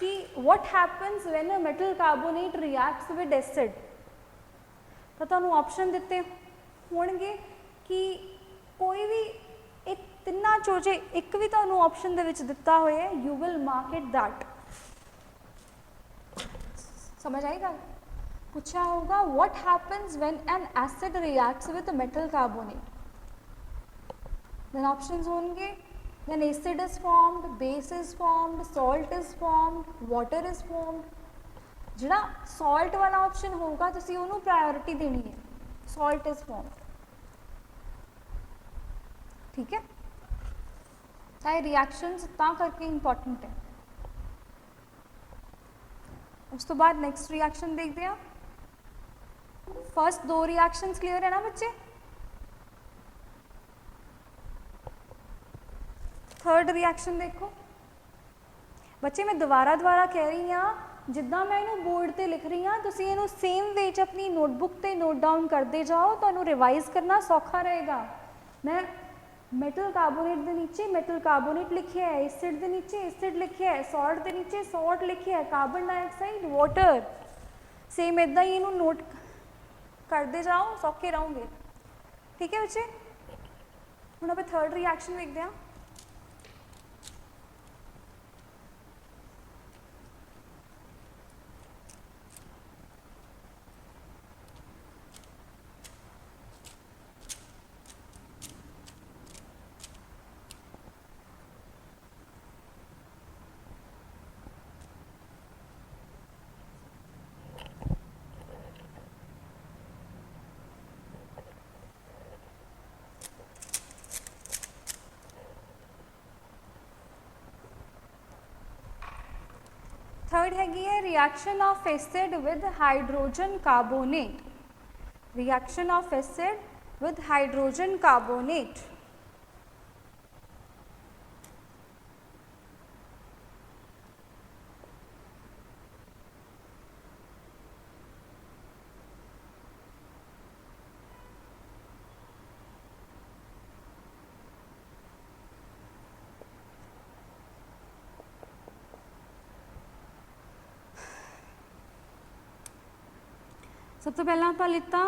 कि what happens when a metal carbonate reacts with acid। तो तुहानू ऑप्शन दिते होणगे कि कोई भी एक तिन्ना चो जे एक भी तुहानू ऑप्शन दे विच दिता होए you will mark it that. समझ आई गल? पूछा होगा what happens when an acid reacts with a metal carbonate, then options होंगे then acid is formed, base is formed, salt is formed, water is formed। जिहड़ा salt वाला option होगा तुसी उन्होंने प्रायोरिटी देनी है, salt is formed। ठीक है, चाहे रिएक्शंस ता करके इंपॉर्टेंट है। उस तो बाद नेक्स्ट रिएक्शन देखते हैं। फर्स्ट दो रिएक्शंस क्लियर है ना बच्चे? थर्ड रिएक्शन देखो बच्चे, मैं दोबारा कह रही हाँ, जिदा मैं इनू बोर्ड पर लिख रही हाँ तुसी इनू सेम वे च अपनी नोटबुक ते नोट डाउन करते जाओ, तो रिवाइज करना सौखा रहेगा। मैं मेटल कार्बोनेट के नीचे मेटल कार्बोनेट लिखे है, एसिड के नीचे एसिड लिखे है, सॉल्ट के नीचे सॉल्ट लिखे है, कार्बन डाइऑक्साइड वाटर, सेम इदा ही इनू नोट करते जाओ, सौखे रहोगे। ठीक है बच्चे, हुण आप थर्ड रिएक्शन देखते हैं। थर्ड हैगी है reaction of acid with hydrogen carbonate. Reaction of acid with hydrogen carbonate. सब तो पहला आप लिता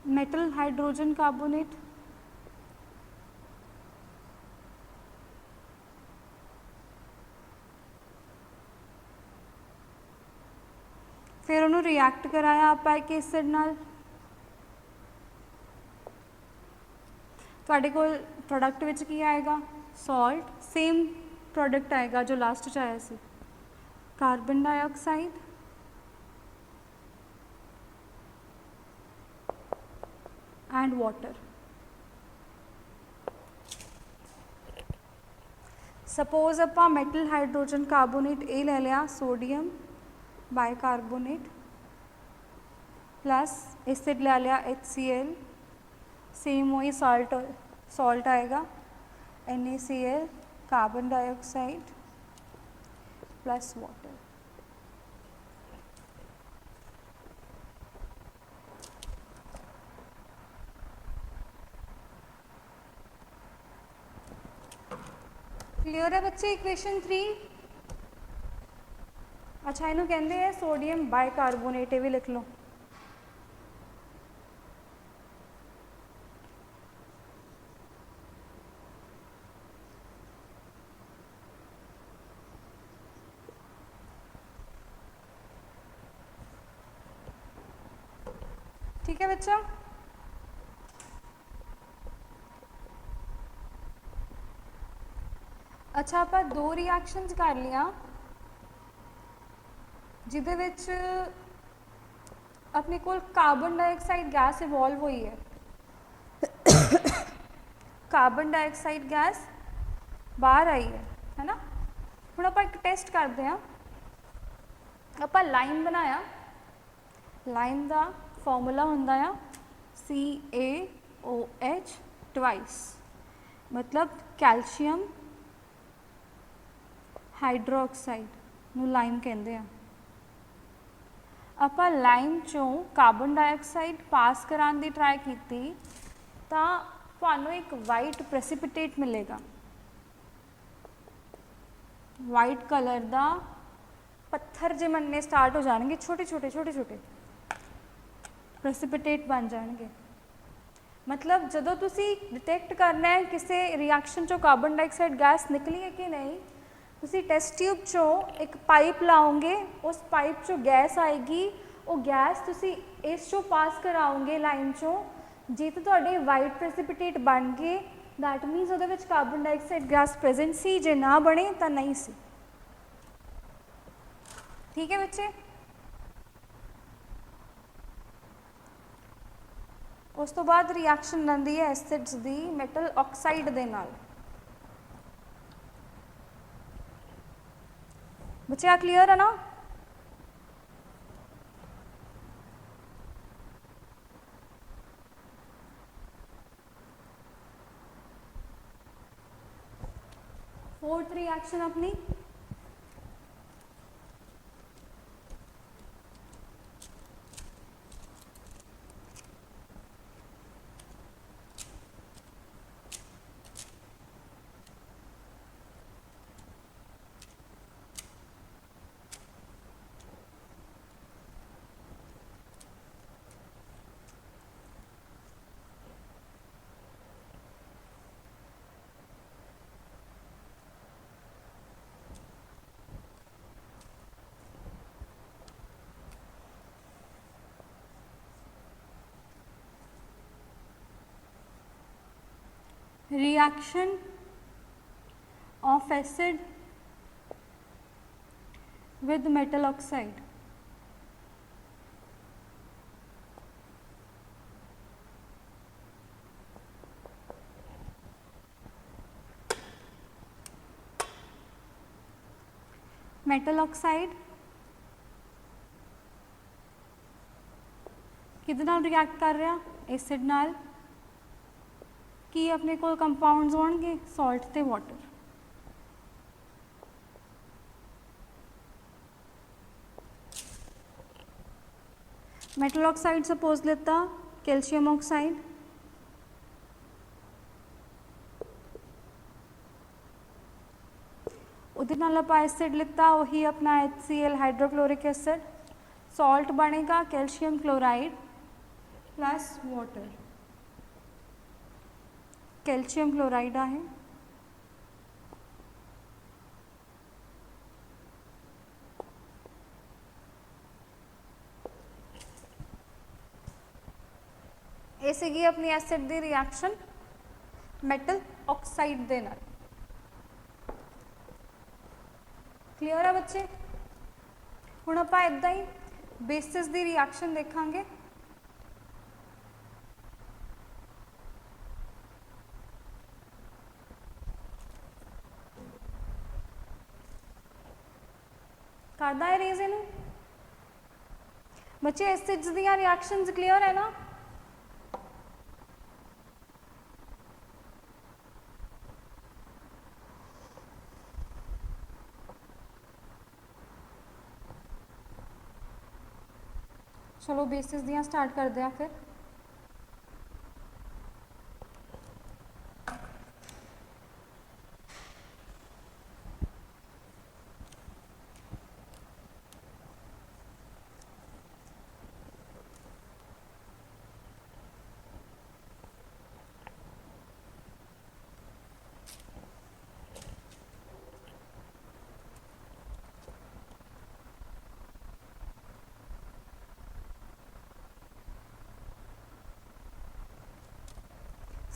मेटल हाइड्रोजन कार्बोनेट, फिर उन्होंने रिएक्ट कराया आप एक एसिड नाल, तुहाडे कोल प्रोडक्ट विच की आएगा सॉल्ट, सेम प्रोडक्ट आएगा जो लास्ट च आया सी, carbon dioxide and water. Suppose आप मेटल हाइड्रोजन कार्बोनेट ए ले लिया, सोडियम बाइकार्बोनेट प्लस एसिड ले लिया HCl, सेम वही सॉल्ट आएगा NaCl, carbon dioxide plus water. Clear है बच्चे इक्वेशन 3? अच्छा इनू कहते हैं सोडियम बाइकार्बोनेट, ये भी लिख लो। ठीक है बच्चा, अच्छा आप दो रिएक्शंस कर लिया जिदे विच अपने कोल कार्बन डाइऑक्साइड गैस इवॉल्व हुई है। कार्बन डाइऑक्साइड गैस बाहर आई है ना। हुण आप एक टेस्ट करते हैं, आप लाइन बनाया, लाइन का फॉर्मूला होंदा है CaOH ट्वाइस, मतलब कैल्शियम हाइड्रोक्साइड नू लाइम कहते हैं। आप लाइम चों कार्बन डाइऑक्साइड पास कराने की ट्राई की तो तुहानू एक वाइट प्रेसिपिटेट मिलेगा, वाइट कलर का पत्थर जे बनने स्टार्ट हो जाएंगे, छोटे छोटे छोटे छोटे प्रेसिपिटेट बन जाएंगे। मतलब जदों तुसी डिटेक्ट करना है किसी रिएक्शन चो कार्बन डाइऑक्साइड गैस निकली है कि नहीं, तुसी टेस्ट ट्यूब चो एक पाइप लाओगे, उस पाइप चो गैस आएगी, वो गैस तुसी इस चो पास कराओगे लाइन चो, जे तो तुहाडे वाइट प्रेसिपिटेट बन गए दैट मीनस उहदे विच कार्बन डाइऑक्साइड गैस प्रेजेंट सी, जे ना बने तो नहीं सी। ठीक है बच्चे, उस तो बाद रिएक्शन बनती है एसिड्स दी मैटल ऑक्साइड दे नाल। बच्चे आ क्लीयर है ना? फोर्थ रिएक्शन अपनी reaction of acid with metal oxide. Metal oxide किहदे नाल रिएक्ट कर रहा, एसिड नाल। की अपने को कंपाउंड्स होणगे सॉल्ट ते वाटर। मेटल ऑक्साइड सपोज लेता कैल्शियम ऑक्साइड, उहदे नाल आपां एसिड लिता, वही अपना HCl हाइड्रोक्लोरिक एसिड, सॉल्ट बनेगा calcium chloride plus water. Calcium chloride है, ये सीगी अपनी एसिड दी रिएक्शन मेटल ऑक्साइड दे नाल। क्लीयर है बच्चे? हुण आपां इदां ही बेसिस दी रिएक्शन देखांगे। करदा है रेज इनू। बच्चे एसिड्स दियां रिएक्शंस क्लियर है ना? चलो बेसिस दियां स्टार्ट करते हैं फिर।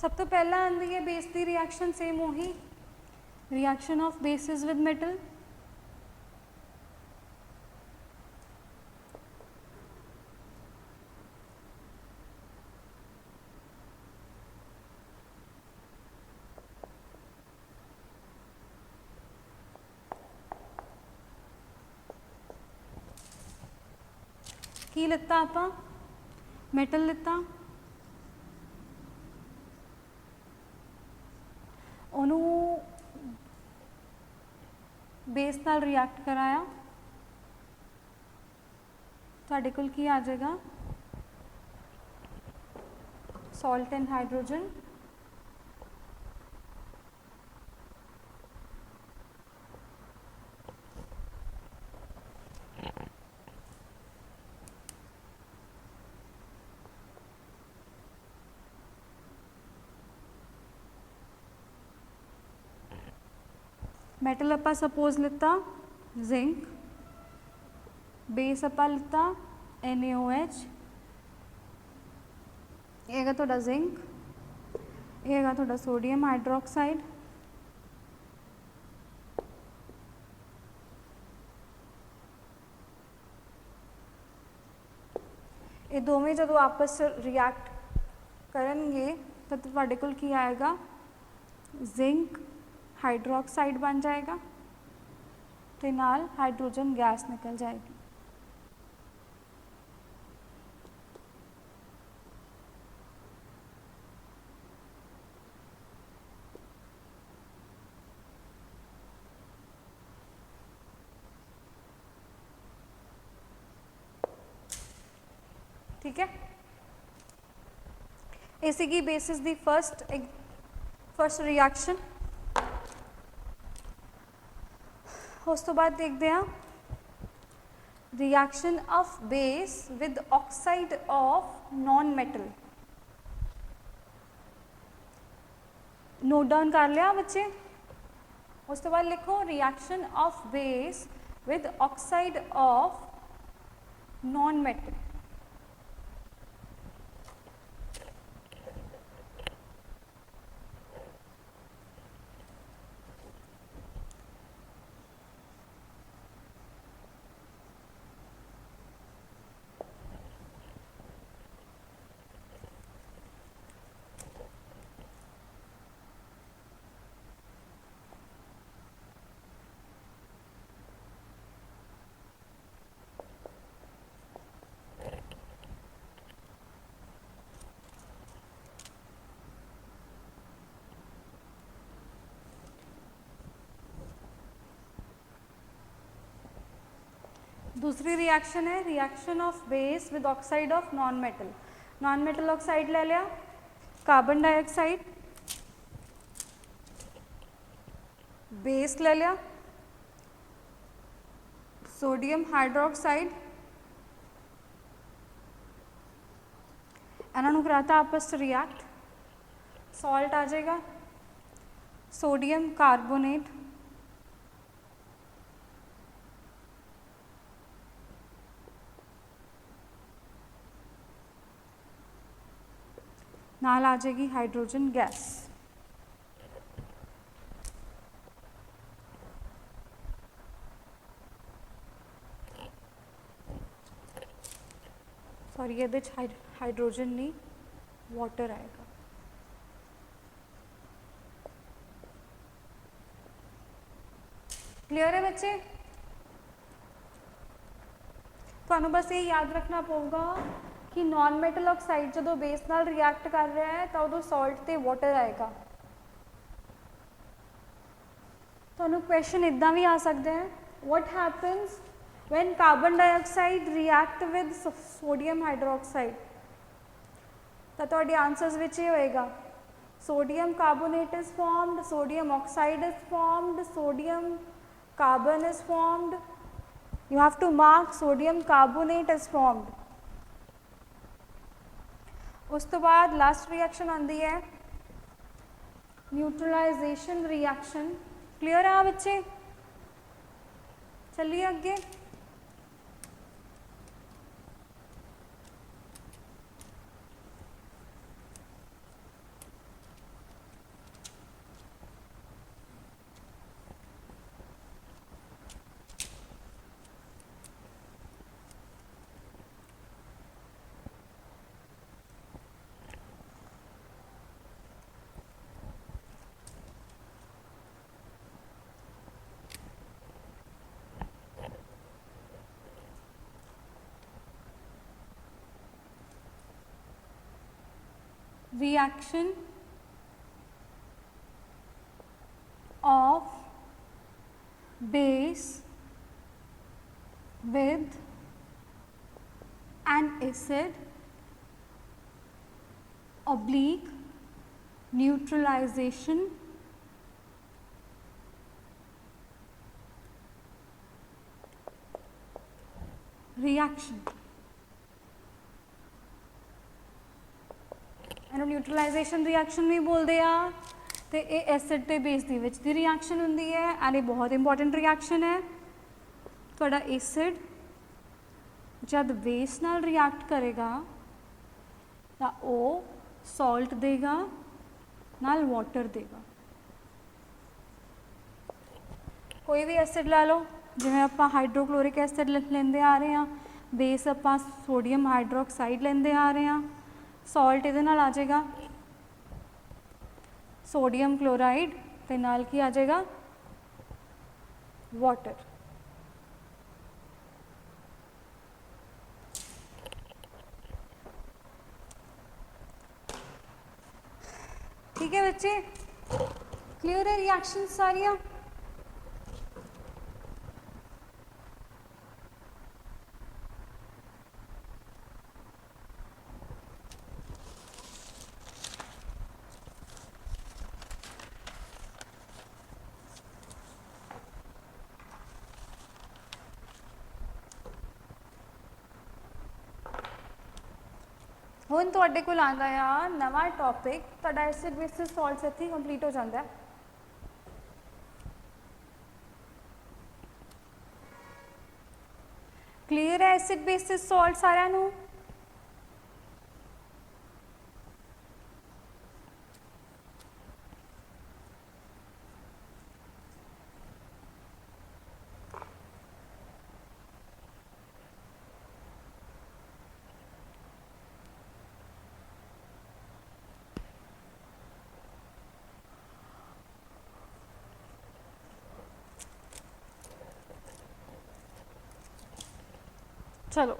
सब तो पहला आंदी है बेस दी रिएक्शन सेम वही reaction of basis with metal. की लिता आपां मेटल लिता, ਉਹਨੂੰ बेस नाल रिएक्ट कराया, ਤੁਹਾਡੇ ਕੋਲ ਕੀ ਆ ਜਾਏਗਾ सॉल्ट एंड हाइड्रोजन। मैटल अपा सपोज लिता जिंक, बेस अपा लिता NaOH, ये हैगा तुहाडा जिंक, ये हैगा तुहाडा सोडियम हाइड्रोक्साइड, ये दोवें जदों आपस रिएक्ट करनगे तो तुहाडे कोल की आएगा जिंक हाइड्रोक्साइड बन जाएगा तो नाल हाइड्रोजन गैस निकल जाएगी। ठीक है, इसी की बेसिस दी फर्स्ट रिएक्शन। उस तो बाद देखते हैं reaction of base with oxide of non metal. Note down कर लिया बच्चे? उस तो बाद लिखो reaction of base with oxide of non metal. दूसरी रिएक्शन है reaction of base with oxide of non metal. Non metal oxide ले लिया, कार्बन डाइऑक्साइड, बेस ले लिया सोडियम हाइड्रोक्साइड, इन्हों कराता आपस रिएक्ट, सॉल्ट आ जाएगा सोडियम कार्बोनेट, नाल आ जाएगी हाइड्रोजन गैस। सॉरी ये हाइड्रोजन नहीं वाटर आएगा। क्लियर है बच्चे? ਤੁਹਾਨੂੰ ਬਸ ਇਹ ਯਾਦ ਰੱਖਣਾ ਪਊਗਾ ਕਿ ਨॉन ਮੈਟਲ ਆਕਸਾਈਡ ਜਦੋਂ ਬੇਸ ਨਾਲ ਰਿਐਕਟ ਕਰ ਰਿਹਾ ਹੈ ਤਾਂ ਉਦੋਂ ਸਾਲਟ ਤੇ ਵਾਟਰ ਆਏਗਾ। ਤੁਹਾਨੂੰ ਕੁਐਸਚਨ ਇੱਦਾਂ ਵੀ ਆ ਸਕਦਾ ਹੈ, what happens when carbon dioxide react with sodium hydroxide? ਤਾਂ ਤੁਹਾਡੇ ਆਨਸਰਸ ਵਿੱਚ ਇਹ ਹੋਏਗਾ, sodium carbonate is formed, sodium oxide is formed, sodium carbon is formed. You have to mark sodium carbonate is formed. ਉਸ ਤੋਂ ਬਾਅਦ ਲਾਸਟ ਰਿਐਕਸ਼ਨ ਆਉਂਦੀ ਹੈ न्यूट्रलाइजेशन रिएक्शन। क्लियर है बच्चे? चलिए आगे। Reaction of base with an acid oblique neutralization reaction। ਇਹਨੂੰ ਨਿਊਟਰਲਾਈਜੇਸ਼ਨ ਰਿਐਕਸ਼ਨ ਵੀ ਬੋਲਦੇ ਆ ਤੇ ਇਹ ਐਸਿਡ ਤੇ ਬੇਸ ਦੇ ਵਿੱਚ ਦੀ ਰਿਐਕਸ਼ਨ ਹੁੰਦੀ ਹੈ ਐਂਡ ਇਹ ਬਹੁਤ ਇੰਪੋਰਟੈਂਟ ਰਿਐਕਸ਼ਨ ਹੈ। ਤੁਹਾਡਾ ਐਸਿਡ ਜਦ ਬੇਸ ਨਾਲ ਰਿਐਕਟ ਕਰੇਗਾ ਤਾਂ ਉਹ ਸਾਲਟ ਦੇਗਾ ਨਾਲ ਵਾਟਰ ਦੇਗਾ। ਕੋਈ ਵੀ ਐਸਿਡ ਲਾ ਲਓ, ਜਿਵੇਂ ਆਪਾਂ ਹਾਈਡਰੋਕਲੋਰਿਕ ਐਸਿਡ ਲੈਂਦੇ ਆ ਰਹੇ ਹਾਂ, ਬੇਸ ਆਪਾਂ ਸੋਡੀਅਮ ਹਾਈਡਰੋਕਸਾਈਡ ਲੈਂਦੇ ਆ ਰਹੇ ਹਾਂ, ਸੌਲਟ ਇਹਦੇ ਨਾਲ ਆ ਜਾਏਗਾ ਸੋਡੀਅਮ ਕਲੋਰਾਈਡ ਤੇ ਨਾਲ ਕੀ ਆ ਜਾਏਗਾ ਵਾਟਰ। ठीक है बच्चे, क्लियर है रिएक्शन सारियां? ਹੁਣ ਤੁਹਾਡੇ ਕੋਲ ਆਉਂਦਾ ਆ ਨਵਾਂ ਟੌਪਿਕ, ਤੁਹਾਡਾ ਐਸਿਡ ਬੇਸਿਸ ਸਾਲਟਸ ਇੱਥੇ ਕੰਪਲੀਟ ਹੋ ਜਾਂਦਾ। ਕਲੀਅਰ ਹੈ ਐਸਿਡ ਬੇਸਿਸ ਸਾਲਟ ਸਾਰਿਆਂ ਨੂੰ? चलो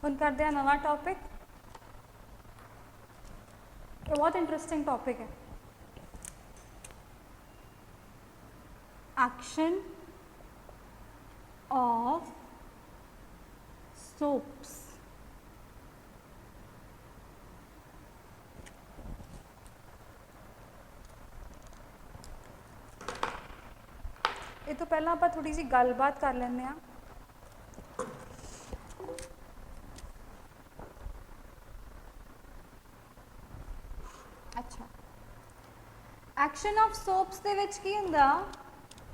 ਹੁਣ ਕਰਦੇ हैं नवा टॉपिक। ये बहुत इंटरेस्टिंग टॉपिक है। Action of soaps. ये तो पहला आप थोड़ी सी गलबात कर लें। अच्छा, एक्शन ऑफ सोप्स ਦੇ ਵਿੱਚ ਕੀ ਹੁੰਦਾ,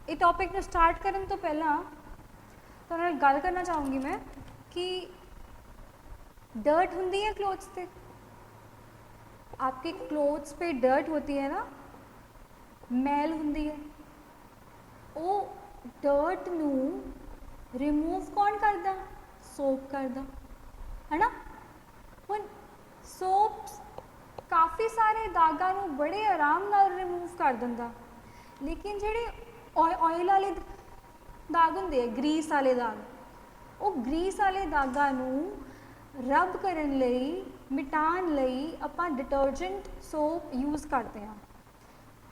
ਇਹ टॉपिक ਨੂੰ स्टार्ट ਕਰਨ ਤੋਂ ਪਹਿਲਾਂ ਤੁਹਾਡੇ ਨਾਲ ਗੱਲ करना चाहूँगी मैं कि डर्ट ਹੁੰਦੀ है क्लोथ्स पे, आपके क्लोथ्स पे डर्ट होती है ना, मैल ਹੁੰਦੀ है, ਉਹ डर्ट ਨੂੰ रिमूव कौन करदा, सोप करदा है ना। ਹੁਣ सोप्स काफ़ी सारे दागां नूं बड़े आराम नाल रिमूव कर दिंदा, लेकिन जिहड़े ऑयल वाले दाग हुंदे, ग्रीस वाले दाग, ਉਹ ਗਰੀਸ ਵਾਲੇ ਦਾਗਾਂ ਨੂੰ ਰਬ ਕਰਨ ਲਈ, ਮਿਟਾਉਣ ਲਈ ਆਪਾਂ ਡਿਟਰਜੈਂਟ ਸੋਪ ਯੂਜ਼ ਕਰਦੇ ਹਾਂ।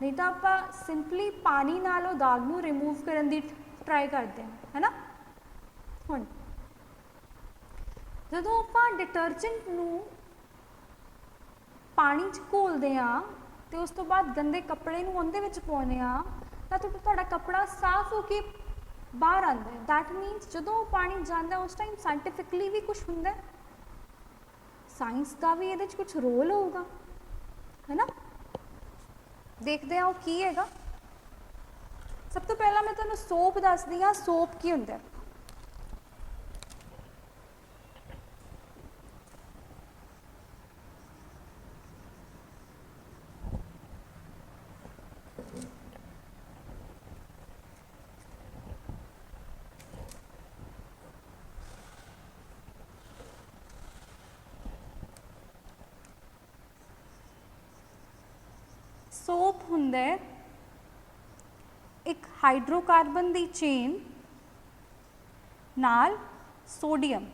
नहीं तो आप सिंपली पानी नाल ਉਹ दाग ਨੂੰ रिमूव करन दी ट्राई करते हैं, है ना। ਹੁਣ ਜਦੋਂ ਆਪਾਂ डिटर्जेंट ਨੂੰ ਪਾਣੀ 'ਚ ਘੋਲਦੇ ਹਾਂ ਤੇ ਉਸ ਤੋਂ ਬਾਅਦ ਗੰਦੇ ਕੱਪੜੇ ਨੂੰ ਉਹਦੇ ਵਿੱਚ ਪਾਉਂਦੇ ਹਾਂ ਤਾਂ ਤੁਹਾਡਾ ਕੱਪੜਾ ਸਾਫ਼ ਹੋ ਕੇ ਬਾਹਰ ਆਉਂਦਾ ਹੈ। दैट मीन्स ਜਦੋਂ ਪਾਣੀ ਜਾਂਦਾ ਉਸ ਟਾਈਮ ਸਾਇੰਟੀਫਿਕਲੀ ਵੀ ਕੁਝ ਹੁੰਦਾ, ਸਾਇੰਸ ਦਾ ਵੀ ਇਹਦੇ 'ਚ ਕੁਝ ਰੋਲ ਹੋਊਗਾ, है ना। देखते हैं वो की हैगा। सब तो पहला मैं तुहानू सोप दसदी हाँ, सोप की हुंदा है। सोप हुंदा है एक हाइड्रोकार्बन दी चेन नाल सोडियम,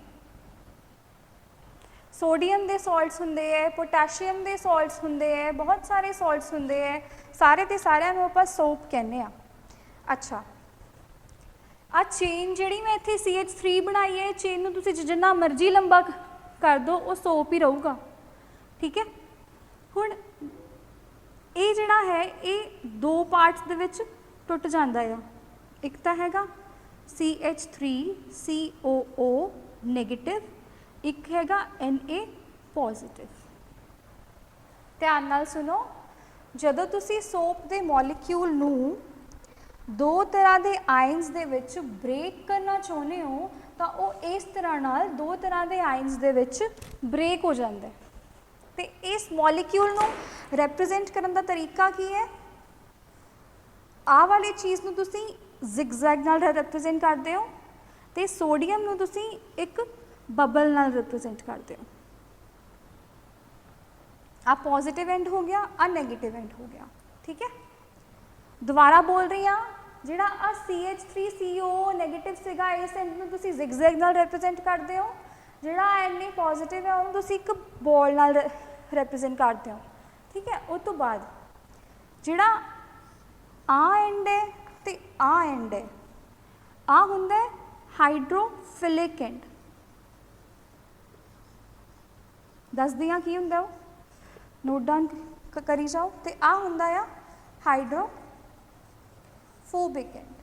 सोडियम दे सॉल्ट्स हुंदे है, पोटैशियम दे सॉल्ट्स हुंदे है, बहुत सारे सॉल्ट्स हुंदे है, सारे दे सारे नूं आपां सोप कहने आ। अच्छा, आ चेन जिहड़ी मैं इत्थे CH3 बनाई है, चेन नूं तुसीं जिन्ना मर्जी लंबा कर दो वो सोप ही रहूगा, ठीक है। हुण ये जिहड़ा है ये दो पार्ट्स दे विच टुट जांदा है। एक तो हैगा CH3COO नेगेटिव, एक हैगा Na पॉजिटिव। ध्यान नाल सुनो, जदों तुसी सोप दे मॉलिक्यूल नूं दो तरह के आयन्स दे विच ब्रेक करना चाहुंदे हो तो वो इस तरह नाल दो तरह के आयन्स दे विच ब्रेक हो जाता है। तो इस मॉलिक्यूल नूं रिप्रजेंट करने का तरीका की है, आ वाली चीज़ नूं तुसीं जिगजैग नाल रिप्रजेंट करते हो तो सोडियम नूं तुसीं एक बबल नाल रिप्रजेंट करते हो। आ पॉजिटिव एंड हो गया, आ नैगेटिव एंड हो गया, ठीक है। दोबारा बोल रही हाँ, जिहड़ा आ CH3CO नैगेटिव सीगा इस एंड नूं तुसीं जिगजैग नाल रिप्रजेंट करते हो, जिहड़ा Na पॉजिटिव है उन्होंने तुसीं एक बॉल नाल रिप्रजेंट करते हो, ठीक है। उस तो बाद जिहड़ा आ एंड है तो आ एंड है, आ हुंदा है हाइड्रोफिलिक एंड। दस दियाँ की हुंदा वो, नोट डाउन करी जाओ। तो आ हुंदा है हाइड्रोफोबिक एंड।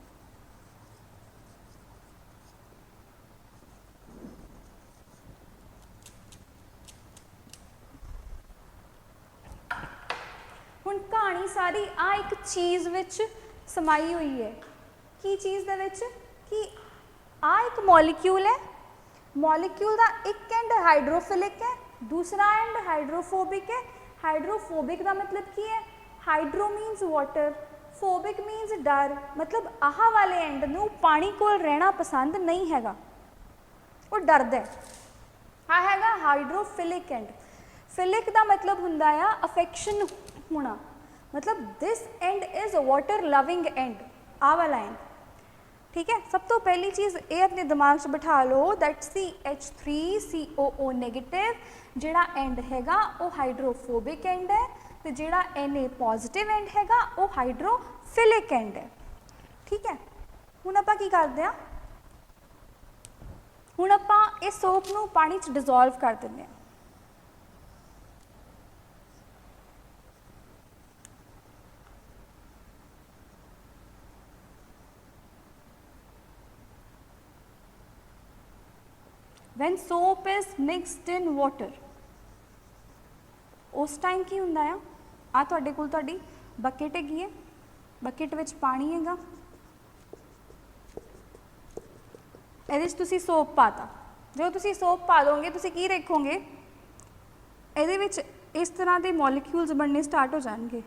हुण कहानी सारी आ एक चीज़ विच समाई हुई है। की चीज़ दे विच कि आ एक मॉलिक्यूल है, मॉलिक्यूल का एक एंड हाइड्रोफिलिक है, दूसरा एंड हाइड्रोफोबिक है। हाइड्रोफोबिक का मतलब की है, हाइड्रो मीनस वाटर, फोबिक मीनस डर, मतलब आह वाले एंड नूं पानी कोल रहना पसंद नहीं हैगा, वो डरदा है। आ हैगा हाइड्रोफिलिक एंड। फिलिक का मतलब हुंदा आ अफेक्शन होना, मतलब this end is water loving end, आ वाला एंड, ठीक है। सब तो पहली चीज़ ये अपने दिमाग से बिठा लो दैट CH3COO नेगेटिव जिहड़ा एंड हैगा वो हाइड्रोफोबिक एंड है, तो जिहड़ा Na पॉजिटिव एंड हैगा वो हाइड्रोफिलिक एंड है, ठीक है। हुण आपां की करदे हां, हुण आपां इस सोप नूं पानी च डिजोल्व कर दिंदे हां। when soap is mixed in water, उस टाइम की हुंदा है, आ तुहाडे कोल तुहाडी बकेट हैगी है, बकेट विच पानी हैगा, इहदे च तुसीं सोप पाता। जो तुसीं सोप पा दोगे तुसीं की देखोगे, इहदे विच इस तरह के मॉलिक्यूल्स बनने स्टार्ट हो जाएंगे।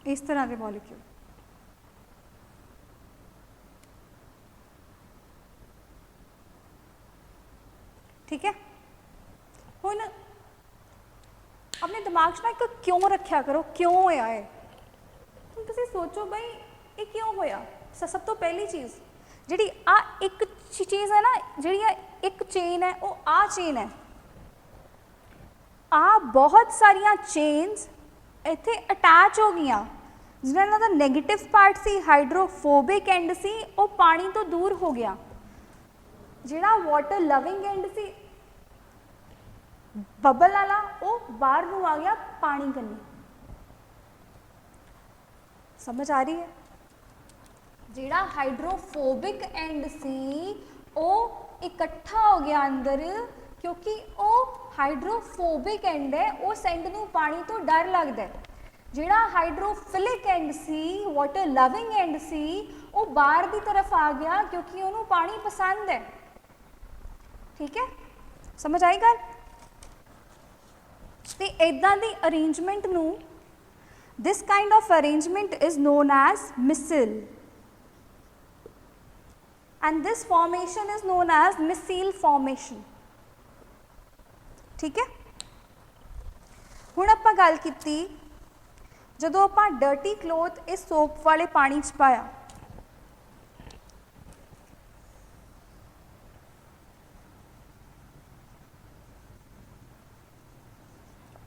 इस तरह के मॉलिक्यूल, ठीक है। हुण अपने दिमाग 'ਚ ना एक क्यों रखिया करो, क्यों होया है। ਹੁਣ ਤੁਸੀਂ सोचो बई ये क्यों होया। सब तो पहली चीज़ जी आ एक चीज़ है ना, जी एक चेन है, वो आ चेन है, आ बहुत सारिया चेन्स इत्थे अटैच हो गई, जिन्होंने का नैगेटिव पार्ट सी हाइड्रोफोबिक एंड सी वो पानी तो दूर हो गया, जिहड़ा वाटर लविंग एंड सी बबल वाला वो बाहर नूं आ गया पानी कन्नी। समझ आ रही है। जिहड़ा हाइड्रोफोबिक एंड सी वो इकट्ठा हो गया अंदर, क्योंकि वो हाइड्रोफोबिक एंड है, उस एंड नूं पानी तो डर लगता है। जिहड़ा हाइड्रोफिलिक एंड सी वाटर लविंग एंड सी वो बाहर की तरफ आ गया, क्योंकि उन्होंने पानी पसंद है। ठीक है, समझ आई गल। तो इदां दी अरेंजमेंट नूं, this kind of arrangement is known as micelle, and this formation is known as micelle formation. ठीक है। हुण आपां गल कीती जदों आपां डर्टी क्लोथ इस सोप वाले पानी च पाया,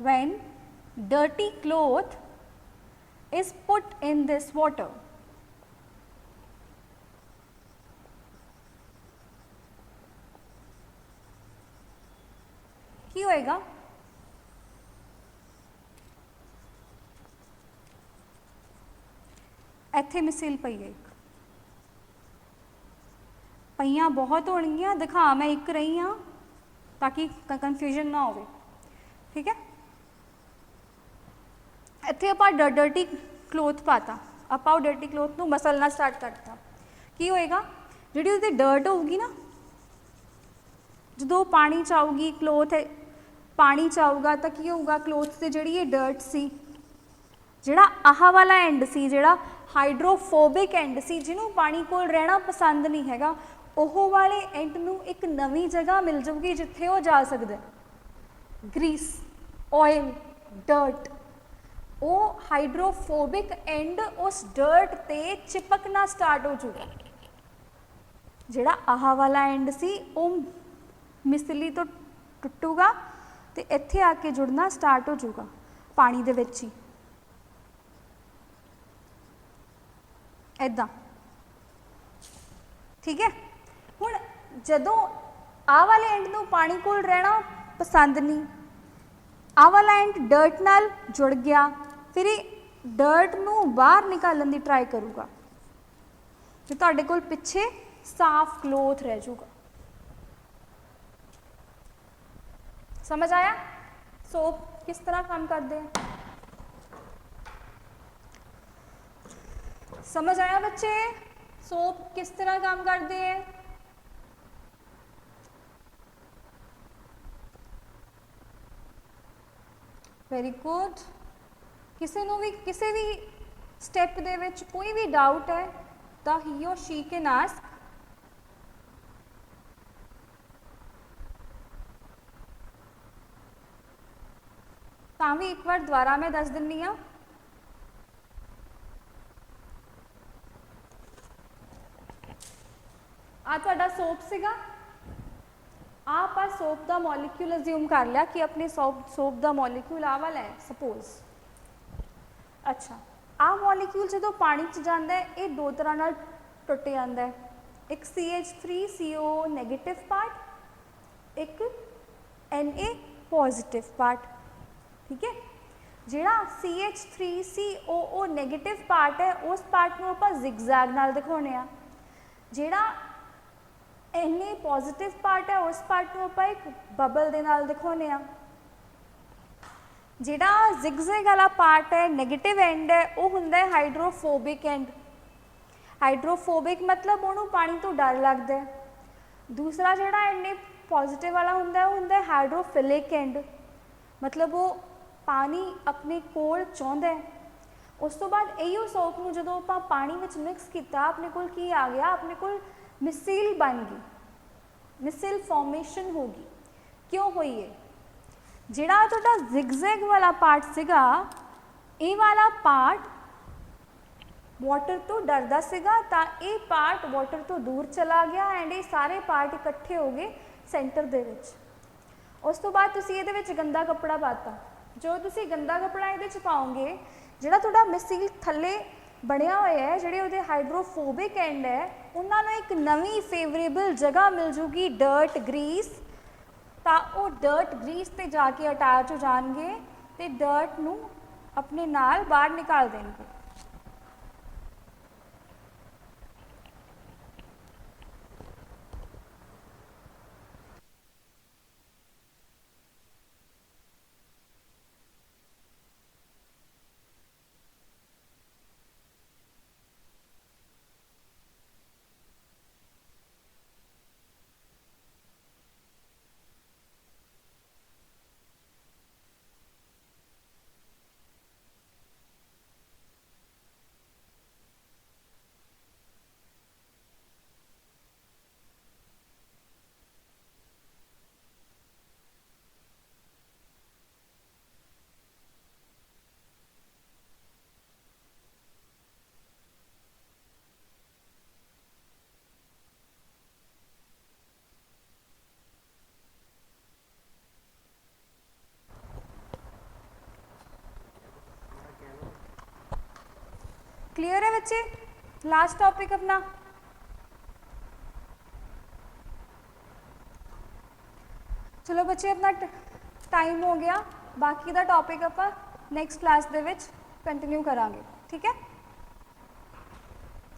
when dirty cloth is put in this water, की होएगा। इत्थे मिसिल पई है, एक पईयां बहुत होणगियां, दिखा मैं एक रही हाँ ताकि कन्फ्यूजन ना हो। ठीक है। इत्थे आपां डर्टी क्लोथ पाता, आपां डर्टी क्लोथ नूं मसलना स्टार्ट करता, की होएगा, जिहड़ी उहदी डर्ट होगी ना, जदों पानी च आऊगी, क्लोथ पानी च आऊगा तो की होगा, क्लोथ से जिहड़ी ये डर्ट सी, जिहड़ा आह वाला एंड सी, जिहड़ा हाइड्रोफोबिक एंड सी, जिन्हों पानी कोल रहना पसंद नहीं हैगा, ओह वाले एंड नूं एक नवीं जगह मिल जाऊगी जिथे वो जा सकदा है। ग्रीस, ऑयल, डर्ट, वो हाइड्रोफोबिक एंड उस डर्ट ते चिपकना स्टार्ट हो जाऊगा। जिहड़ा आह वाला एंड सी वो मिसली तो टुटूगा तो इत्थे आके जुड़ना स्टार्ट हो जाऊगा पानी दे विच ही। इदां ठीक है। हुण जदों आ वाले एंड नूं पानी कोल रहना पसंद नहीं, आ वाला एंड डर्ट नाल जुड़ गया, फिर ये डर्ट नूं बाहर निकालण दी ट्राई करूगा, तो तुहाडे कोल पिछे साफ क्लोथ रह जाऊगा। समझ आया सोप किस तरह काम करते हैं? समझ आया बच्चे सोप किस तरह काम करते हैं? Very good. किसी भी स्टेप दे विच कोई भी डाउट है तो ही और शी कैन आस्क। ਤਾਂ भी एक बार दोबारा मैं दस दिंदी हाँ। आ तुहाडा सोप सीगा, आप सोप का मॉलिक्यूल अज्यूम कर लिया कि अपने सोप का मॉलिक्यूल आ वाला है सपोज। अच्छा आ मॉलिक्यूल जो पानी च जाता है ये दो तरह नाल टुट जाता है, एक CH3CO नैगेटिव पार्ट, एक Na पॉजिटिव पार्ट। ठीक है। जिहड़ा CH3COO नैगेटिव पार्ट है उस पार्ट को आप जिगजैग नाल दिखाने आ, जिहड़ा Na पॉजिटिव पार्ट है उस पार्ट को आप एक बबल दे नाल दिखाने आ। जिहड़ा जिगजैग वाला पार्ट है नैगेटिव एंड है वो हुंदा है हाइड्रोफोबिक एंड। हाइड्रोफोबिक मतलब उन्होंने पानी तो डर लगता है। दूसरा जिहड़ा Na पॉजिटिव वाला हुंदा है वो हुंदा है हाइड्रोफिलिक एंड, मतलब वो पानी अपने कोल चाहुंदा है। उस तो बाद इहो सोप नूं जदों आपां पानी विच मिक्स किया अपने कोल की आ गया, अपने कोल मिसील बन गई, मिसिल फॉर्मेशन होगी। क्यों हुई है? ਜਿਹੜਾ ਤੁਹਾਡਾ zigzag ਵਾਲਾ ਪਾਰਟ ਸੀਗਾ, ਇਹ ਵਾਲਾ ਪਾਰਟ ਵਾਟਰ ਤੋਂ ਡਰਦਾ ਸੀਗਾ, ਤਾਂ ਇਹ ਪਾਰਟ ਵਾਟਰ ਤੋਂ ਦੂਰ ਚਲਾ ਗਿਆ ਐਂਡ ਇਹ ਸਾਰੇ ਪਾਰਟ ਇਕੱਠੇ ਹੋ ਗਏ ਸੈਂਟਰ ਦੇ ਵਿੱਚ। ਉਸ ਤੋਂ ਬਾਅਦ ਤੁਸੀਂ ਇਹਦੇ ਵਿੱਚ ਗੰਦਾ ਕੱਪੜਾ ਪਾਤਾ। ਜੋ ਤੁਸੀਂ ਗੰਦਾ ਕੱਪੜਾ ਇਹਦੇ 'ਚ ਪਾਓਗੇ, ਜਿਹੜਾ ਤੁਹਾਡਾ ਮਿਸੀਲ ਥੱਲੇ ਬਣਿਆ ਹੋਇਆ ਹੈ, ਜਿਹੜੇ ਉਹਦੇ ਹਾਈਡਰੋਫੋਬਿਕ ਐਂਡ ਹੈ, ਉਹਨਾਂ ਨੂੰ ਇੱਕ ਨਵੀਂ ਫੇਵਰੇਬਲ ਜਗ੍ਹਾ ਮਿਲ ਜੂਗੀ ਡਰਟ ਗਰੀਸ, ਤਾਂ ਉਹ ਡਰਟ ਗਰੀਸ ਤੇ ਜਾ ਕੇ ਅਟੈਚ ਹੋ ਜਾਣਗੇ ਤੇ ਡਰਟ ਨੂੰ ਆਪਣੇ ਨਾਲ ਬਾਹਰ ਨਿਕਾਲ ਦੇਣਗੇ। क्लियर है बच्चे? लास्ट टॉपिक अपना। चलो बच्चे अपना टाइम हो गया, बाकी दा टॉपिक ਆਪਾਂ नेक्स्ट क्लास ਦੇ ਵਿੱਚ कंटिन्यू करांगे, ठीक है?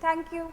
Thank you.